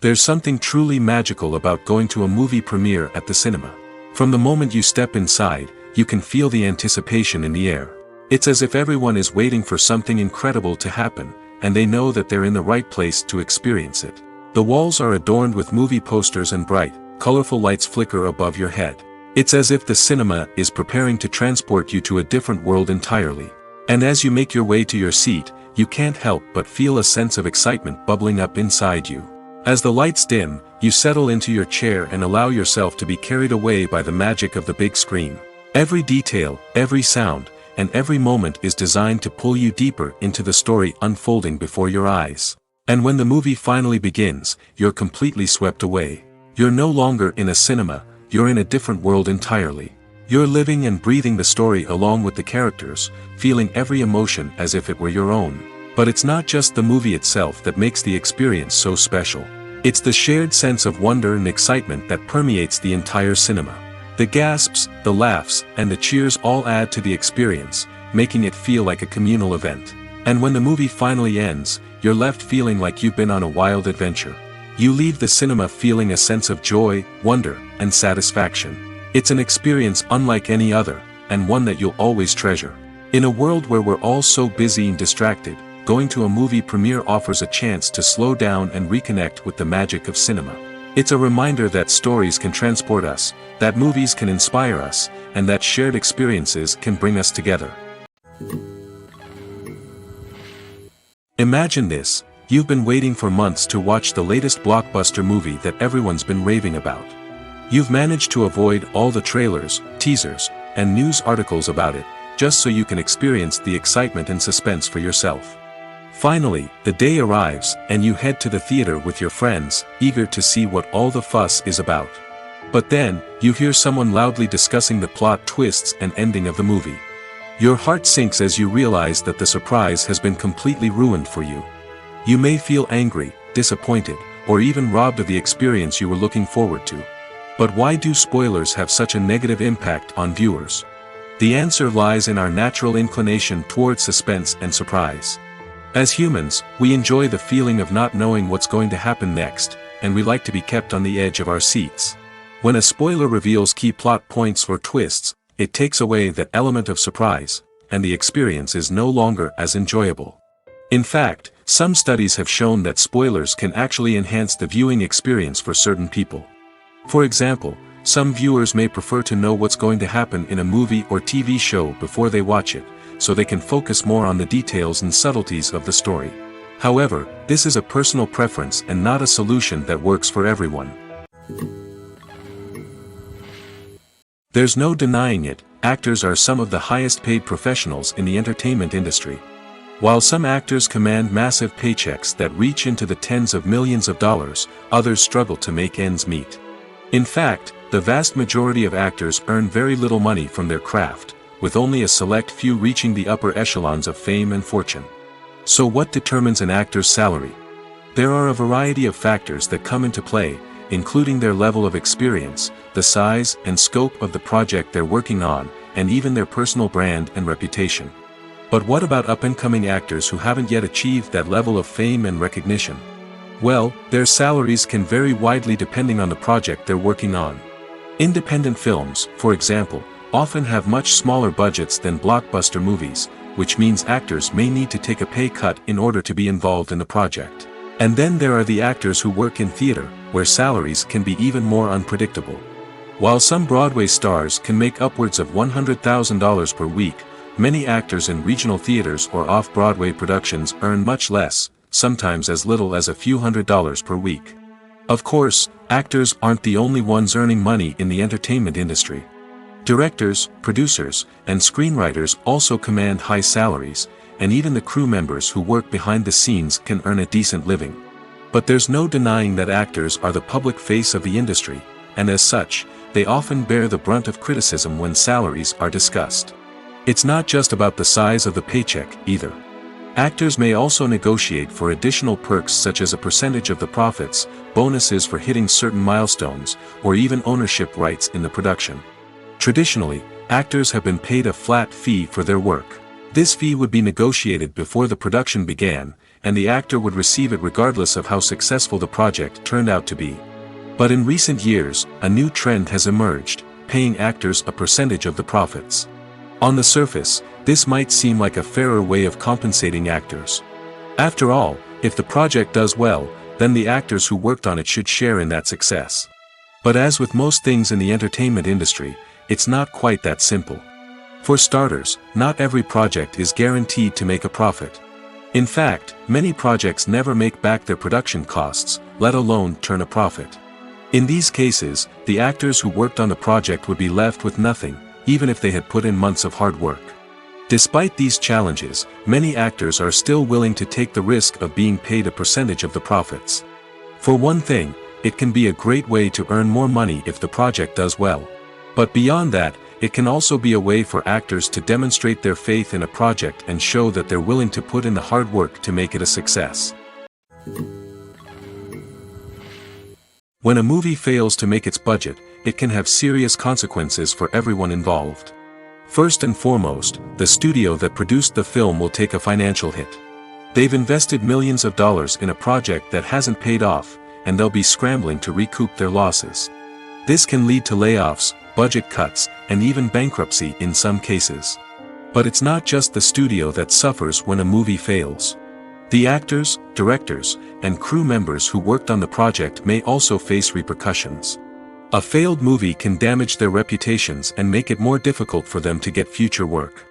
There's something truly magical about going to a movie premiere at the cinema. From the moment you step inside, you can feel the anticipation in the air. It's as if everyone is waiting for something incredible to happen, and they know that they're in the right place to experience it. The walls are adorned with movie posters and bright, colorful lights flicker above your head. It's as if the cinema is preparing to transport you to a different world entirely. And as you make your way to your seat, you can't help but feel a sense of excitement bubbling up inside you. As the lights dim, you settle into your chair and allow yourself to be carried away by the magic of the big screen. Every detail, every sound, and every moment is designed to pull you deeper into the story unfolding before your eyes. And when the movie finally begins, you're completely swept away. You're no longer in a cinema, you're in a different world entirely. You're living and breathing the story along with the characters, feeling every emotion as if it were your own. But it's not just the movie itself that makes the experience so special. It's the shared sense of wonder and excitement that permeates the entire cinema. The gasps, the laughs, and the cheers all add to the experience, making it feel like a communal event. And when the movie finally ends, you're left feeling like you've been on a wild adventure. You leave the cinema feeling a sense of joy, wonder, and satisfaction. It's an experience unlike any other, and one that you'll always treasure. In a world where we're all so busy and distracted, going to a movie premiere offers a chance to slow down and reconnect with the magic of cinema. It's a reminder that stories can transport us, that movies can inspire us, and that shared experiences can bring us together. Imagine this: you've been waiting for months to watch the latest blockbuster movie that everyone's been raving about. You've managed to avoid all the trailers, teasers, and news articles about it, just so you can experience the excitement and suspense for yourself. Finally, the day arrives, and you head to the theater with your friends, eager to see what all the fuss is about. But then, you hear someone loudly discussing the plot twists and ending of the movie. Your heart sinks as you realize that the surprise has been completely ruined for you. You may feel angry, disappointed, or even robbed of the experience you were looking forward to. But why do spoilers have such a negative impact on viewers? The answer lies in our natural inclination towards suspense and surprise. As humans, we enjoy the feeling of not knowing what's going to happen next, and we like to be kept on the edge of our seats. When a spoiler reveals key plot points or twists, it takes away that element of surprise, and the experience is no longer as enjoyable. In fact, some studies have shown that spoilers can actually enhance the viewing experience for certain people. For example, some viewers may prefer to know what's going to happen in a movie or TV show before they watch it, so they can focus more on the details and subtleties of the story. However, this is a personal preference and not a solution that works for everyone. There's no denying it, actors are some of the highest paid professionals in the entertainment industry. While some actors command massive paychecks that reach into the tens of millions of dollars, others struggle to make ends meet. In fact, the vast majority of actors earn very little money from their craft, with only a select few reaching the upper echelons of fame and fortune. So what determines an actor's salary? There are a variety of factors that come into play, including their level of experience, the size and scope of the project they're working on, and even their personal brand and reputation. But what about up-and-coming actors who haven't yet achieved that level of fame and recognition? Well, their salaries can vary widely depending on the project they're working on. Independent films, for example, often have much smaller budgets than blockbuster movies, which means actors may need to take a pay cut in order to be involved in the project. And then there are the actors who work in theater, where salaries can be even more unpredictable. While some Broadway stars can make upwards of $100,000 per week, many actors in regional theaters or off-Broadway productions earn much less, sometimes as little as a few $100s per week. Of course, actors aren't the only ones earning money in the entertainment industry. Directors, producers, and screenwriters also command high salaries, and even the crew members who work behind the scenes can earn a decent living. But there's no denying that actors are the public face of the industry, and as such, they often bear the brunt of criticism when salaries are discussed. It's not just about the size of the paycheck, either. Actors may also negotiate for additional perks such as a percentage of the profits, bonuses for hitting certain milestones, or even ownership rights in the production. Traditionally, actors have been paid a flat fee for their work. This fee would be negotiated before the production began, and the actor would receive it regardless of how successful the project turned out to be. But in recent years, a new trend has emerged, paying actors a percentage of the profits. On the surface, this might seem like a fairer way of compensating actors. After all, if the project does well, then the actors who worked on it should share in that success. But as with most things in the entertainment industry, it's not quite that simple. For starters, not every project is guaranteed to make a profit. In fact, many projects never make back their production costs, let alone turn a profit. In these cases, the actors who worked on the project would be left with nothing, even if they had put in months of hard work. Despite these challenges, many actors are still willing to take the risk of being paid a percentage of the profits. For one thing, it can be a great way to earn more money if the project does well. But beyond that, it can also be a way for actors to demonstrate their faith in a project and show that they're willing to put in the hard work to make it a success. When a movie fails to make its budget, it can have serious consequences for everyone involved. First and foremost, the studio that produced the film will take a financial hit. They've invested millions of dollars in a project that hasn't paid off, and they'll be scrambling to recoup their losses. This can lead to layoffs, budget cuts, and even bankruptcy in some cases. But it's not just the studio that suffers when a movie fails. The actors, directors, and crew members who worked on the project may also face repercussions. A failed movie can damage their reputations and make it more difficult for them to get future work.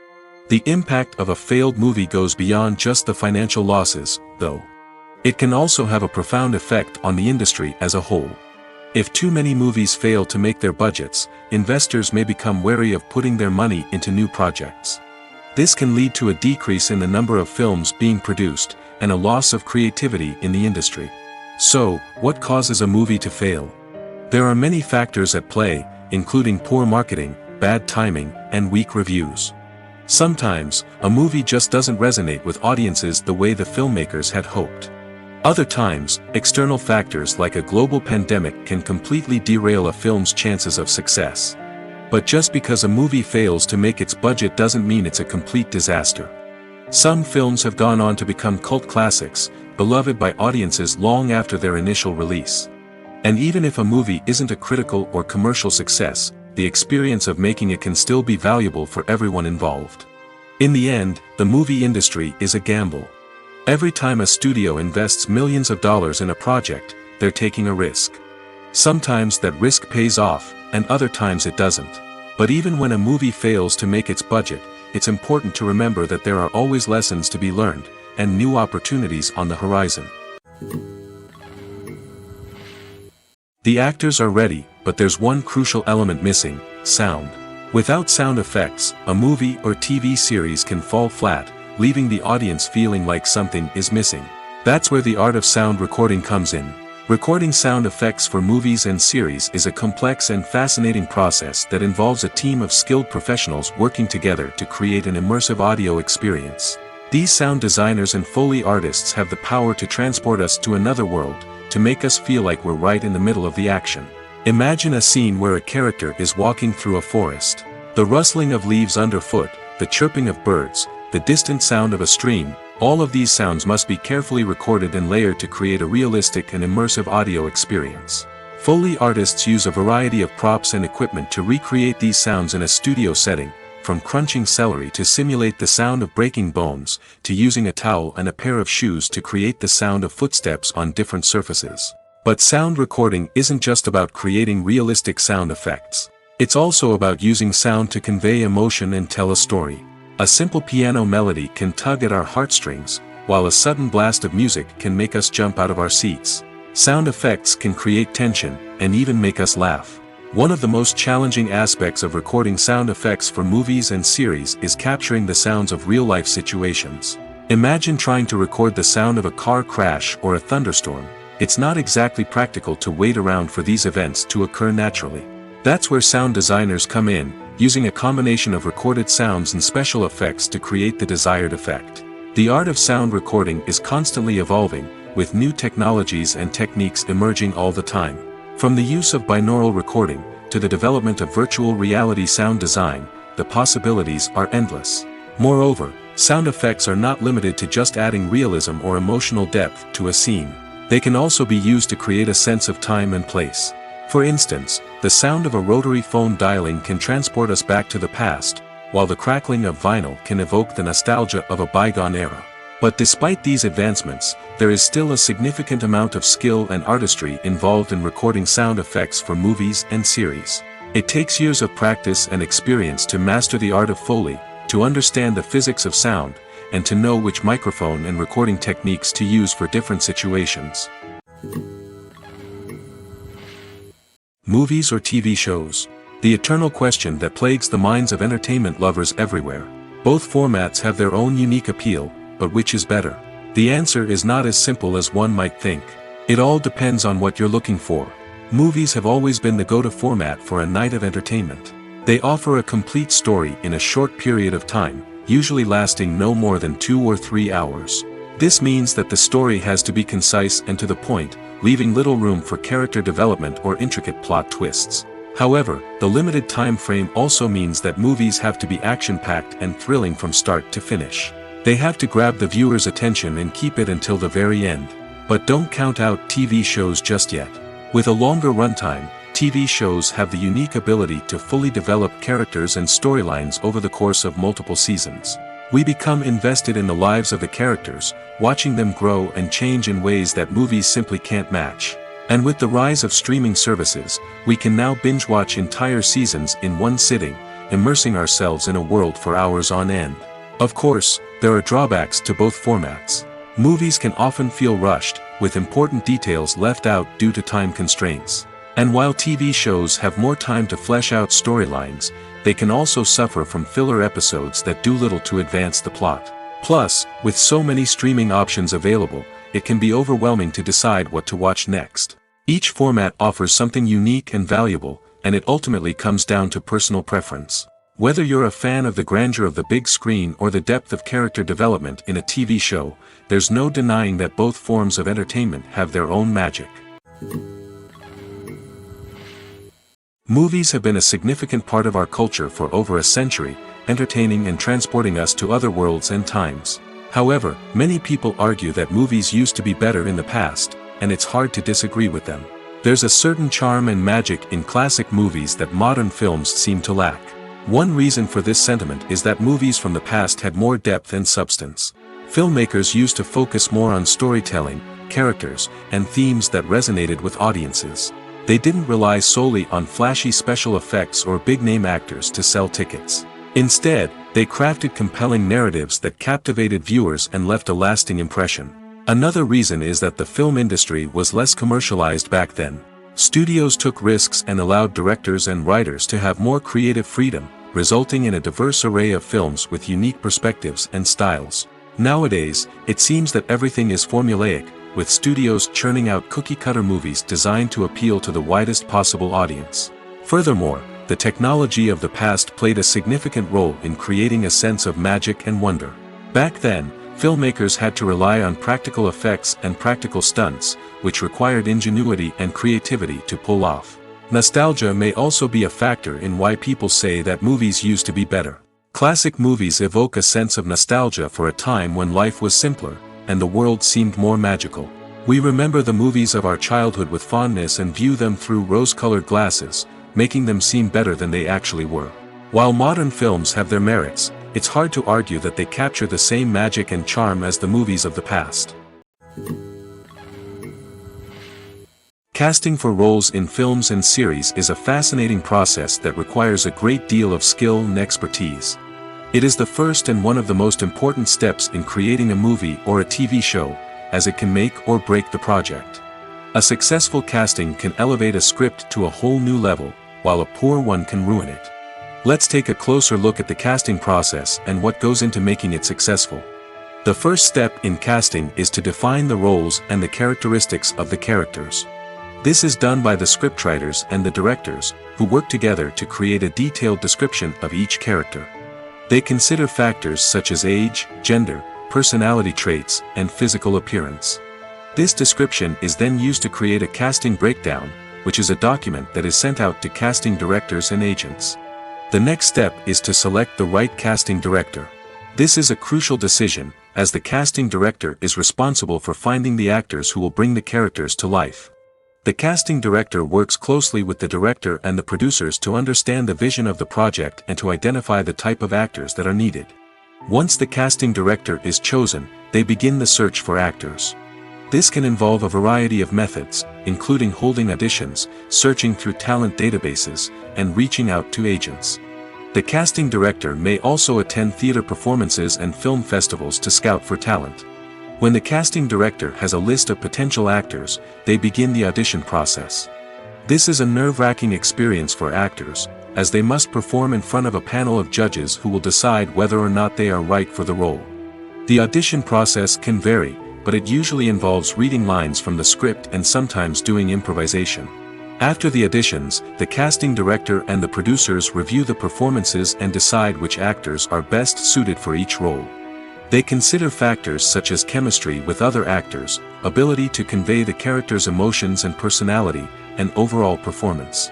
The impact of a failed movie goes beyond just the financial losses, though. It can also have a profound effect on the industry as a whole. If too many movies fail to make their budgets, investors may become wary of putting their money into new projects. This can lead to a decrease in the number of films being produced, and a loss of creativity in the industry. So, what causes a movie to fail? There are many factors at play, including poor marketing, bad timing, and weak reviews. Sometimes, a movie just doesn't resonate with audiences the way the filmmakers had hoped. Other times, external factors like a global pandemic can completely derail a film's chances of success. But just because a movie fails to make its budget doesn't mean it's a complete disaster. Some films have gone on to become cult classics, beloved by audiences long after their initial release. And even if a movie isn't a critical or commercial success, the experience of making it can still be valuable for everyone involved. In the end, the movie industry is a gamble. Every time a studio invests millions of dollars in a project, they're taking a risk. Sometimes that risk pays off, and other times it doesn't. But even when a movie fails to make its budget, it's important to remember that there are always lessons to be learned, and new opportunities on the horizon. The actors are ready, but there's one crucial element missing: sound. Without sound effects, a movie or TV series can fall flat, leaving the audience feeling like something is missing. That's where the art of sound recording comes in. Recording sound effects for movies and series is a complex and fascinating process that involves a team of skilled professionals working together to create an immersive audio experience. These sound designers and Foley artists have the power to transport us to another world, to make us feel like we're right in the middle of the action. Imagine a scene where a character is walking through a forest. The rustling of leaves underfoot, the chirping of birds, the distant sound of a stream, all of these sounds must be carefully recorded and layered to create a realistic and immersive audio experience. Foley artists use a variety of props and equipment to recreate these sounds in a studio setting, from crunching celery to simulate the sound of breaking bones, to using a towel and a pair of shoes to create the sound of footsteps on different surfaces. But sound recording isn't just about creating realistic sound effects. It's also about using sound to convey emotion and tell a story. A simple piano melody can tug at our heartstrings, while a sudden blast of music can make us jump out of our seats. Sound effects can create tension, and even make us laugh. One of the most challenging aspects of recording sound effects for movies and series is capturing the sounds of real-life situations. Imagine trying to record the sound of a car crash or a thunderstorm. It's not exactly practical to wait around for these events to occur naturally. That's where sound designers come in, using a combination of recorded sounds and special effects to create the desired effect. The art of sound recording is constantly evolving, with new technologies and techniques emerging all the time. From the use of binaural recording, to the development of virtual reality sound design, the possibilities are endless. Moreover, sound effects are not limited to just adding realism or emotional depth to a scene. They can also be used to create a sense of time and place. For instance, the sound of a rotary phone dialing can transport us back to the past, while the crackling of vinyl can evoke the nostalgia of a bygone era. But despite these advancements, there is still a significant amount of skill and artistry involved in recording sound effects for movies and series. It takes years of practice and experience to master the art of Foley, to understand the physics of sound, and to know which microphone and recording techniques to use for different situations. Movies or TV shows? The eternal question that plagues the minds of entertainment lovers everywhere. Both formats have their own unique appeal, but which is better? The answer is not as simple as one might think. It all depends on what you're looking for. Movies have always been the go-to format for a night of entertainment. They offer a complete story in a short period of time, usually lasting no more than 2 or 3 hours. This means that the story has to be concise and to the point, leaving little room for character development or intricate plot twists. However, the limited time frame also means that movies have to be action-packed and thrilling from start to finish. They have to grab the viewer's attention and keep it until the very end. But don't count out TV shows just yet. With a longer runtime, TV shows have the unique ability to fully develop characters and storylines over the course of multiple seasons. We become invested in the lives of the characters, watching them grow and change in ways that movies simply can't match. And with the rise of streaming services, we can now binge-watch entire seasons in one sitting, immersing ourselves in a world for hours on end. Of course, there are drawbacks to both formats. Movies can often feel rushed, with important details left out due to time constraints. And while TV shows have more time to flesh out storylines, they can also suffer from filler episodes that do little to advance the plot. Plus, with so many streaming options available, it can be overwhelming to decide what to watch next. Each format offers something unique and valuable, and it ultimately comes down to personal preference. Whether you're a fan of the grandeur of the big screen or the depth of character development in a TV show, there's no denying that both forms of entertainment have their own magic. Movies have been a significant part of our culture for over a century, entertaining and transporting us to other worlds and times. However, many people argue that movies used to be better in the past, and it's hard to disagree with them. There's a certain charm and magic in classic movies that modern films seem to lack. One reason for this sentiment is that movies from the past had more depth and substance. Filmmakers used to focus more on storytelling, characters, and themes that resonated with audiences. They didn't rely solely on flashy special effects or big-name actors to sell tickets. Instead, they crafted compelling narratives that captivated viewers and left a lasting impression. Another reason is that the film industry was less commercialized back then. Studios took risks and allowed directors and writers to have more creative freedom, resulting in a diverse array of films with unique perspectives and styles. Nowadays, it seems that everything is formulaic, with studios churning out cookie-cutter movies designed to appeal to the widest possible audience. Furthermore, the technology of the past played a significant role in creating a sense of magic and wonder. Back then, filmmakers had to rely on practical effects and practical stunts, which required ingenuity and creativity to pull off. Nostalgia may also be a factor in why people say that movies used to be better. Classic movies evoke a sense of nostalgia for a time when life was simpler, and the world seemed more magical. We remember the movies of our childhood with fondness and view them through rose-colored glasses, making them seem better than they actually were. While modern films have their merits, it's hard to argue that they capture the same magic and charm as the movies of the past. Casting for roles in films and series is a fascinating process that requires a great deal of skill and expertise. It is the first and one of the most important steps in creating a movie or a TV show, as it can make or break the project. A successful casting can elevate a script to a whole new level, while a poor one can ruin it. Let's take a closer look at the casting process and what goes into making it successful. The first step in casting is to define the roles and the characteristics of the characters. This is done by the scriptwriters and the directors, who work together to create a detailed description of each character. They consider factors such as age, gender, personality traits, and physical appearance. This description is then used to create a casting breakdown, which is a document that is sent out to casting directors and agents. The next step is to select the right casting director. This is a crucial decision, as the casting director is responsible for finding the actors who will bring the characters to life. The casting director works closely with the director and the producers to understand the vision of the project and to identify the type of actors that are needed. Once the casting director is chosen, they begin the search for actors. This can involve a variety of methods, including holding auditions, searching through talent databases, and reaching out to agents. The casting director may also attend theater performances and film festivals to scout for talent. When the casting director has a list of potential actors, they begin the audition process. This is a nerve-wracking experience for actors, as they must perform in front of a panel of judges who will decide whether or not they are right for the role. The audition process can vary, but it usually involves reading lines from the script and sometimes doing improvisation. After the auditions, the casting director and the producers review the performances and decide which actors are best suited for each role. They consider factors such as chemistry with other actors, ability to convey the character's emotions and personality, and overall performance.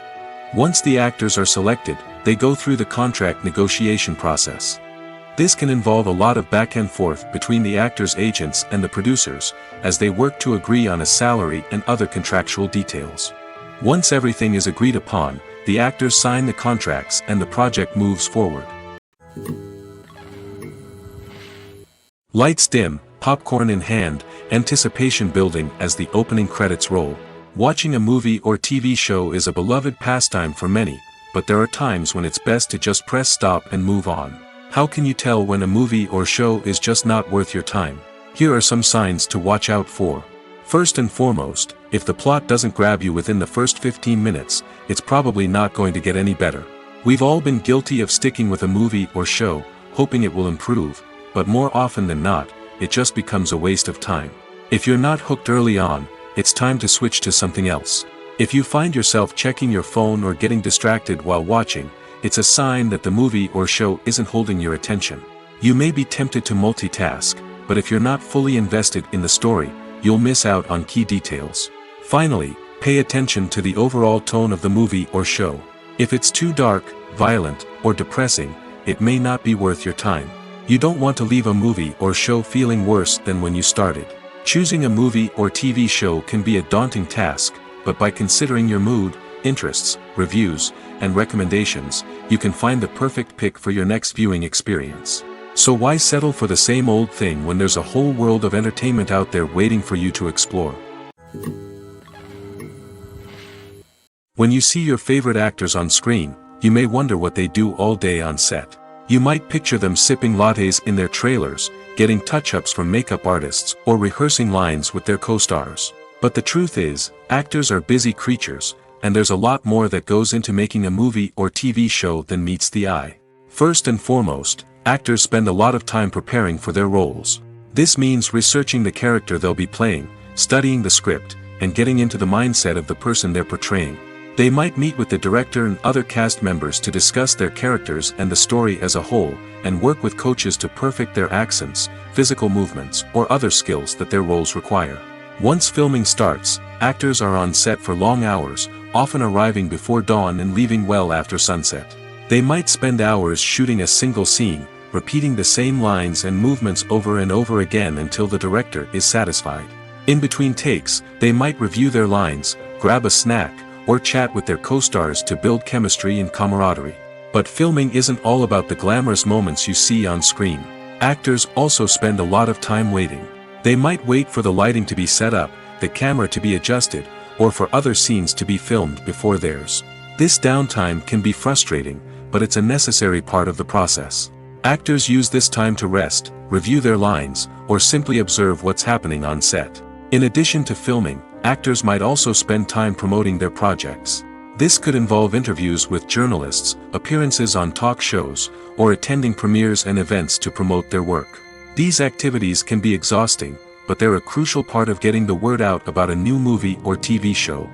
Once the actors are selected, they go through the contract negotiation process. This can involve a lot of back and forth between the actors' agents and the producers, as they work to agree on a salary and other contractual details. Once everything is agreed upon, the actors sign the contracts and the project moves forward. Lights dim, popcorn in hand, anticipation building as the opening credits roll. Watching a movie or TV show is a beloved pastime for many, but there are times when it's best to just press stop and move on. How can you tell when a movie or show is just not worth your time? Here are some signs to watch out for. First and foremost, if the plot doesn't grab you within the first 15 minutes, it's probably not going to get any better. We've all been guilty of sticking with a movie or show, hoping it will improve, but more often than not, it just becomes a waste of time. If you're not hooked early on, it's time to switch to something else. If you find yourself checking your phone or getting distracted while watching, it's a sign that the movie or show isn't holding your attention. You may be tempted to multitask, but if you're not fully invested in the story, you'll miss out on key details. Finally, pay attention to the overall tone of the movie or show. If it's too dark, violent, or depressing, it may not be worth your time. You don't want to leave a movie or show feeling worse than when you started. Choosing a movie or TV show can be a daunting task, but by considering your mood, interests, reviews, and recommendations, you can find the perfect pick for your next viewing experience. So why settle for the same old thing when there's a whole world of entertainment out there waiting for you to explore? When you see your favorite actors on screen, you may wonder what they do all day on set. You might picture them sipping lattes in their trailers, getting touch-ups from makeup artists, or rehearsing lines with their co-stars. But the truth is, actors are busy creatures, and there's a lot more that goes into making a movie or TV show than meets the eye. First and foremost, actors spend a lot of time preparing for their roles. This means researching the character they'll be playing, studying the script, and getting into the mindset of the person they're portraying. They might meet with the director and other cast members to discuss their characters and the story as a whole, and work with coaches to perfect their accents, physical movements, or other skills that their roles require. Once filming starts, actors are on set for long hours, often arriving before dawn and leaving well after sunset. They might spend hours shooting a single scene, repeating the same lines and movements over and over again until the director is satisfied. In between takes, they might review their lines, grab a snack, or chat with their co-stars to build chemistry and camaraderie. But filming isn't all about the glamorous moments you see on screen. Actors also spend a lot of time waiting. They might wait for the lighting to be set up, the camera to be adjusted, or for other scenes to be filmed before theirs. This downtime can be frustrating, but it's a necessary part of the process. Actors use this time to rest, review their lines, or simply observe what's happening on set. In addition to filming, actors might also spend time promoting their projects. This could involve interviews with journalists, appearances on talk shows, or attending premieres and events to promote their work. These activities can be exhausting, but they're a crucial part of getting the word out about a new movie or TV show.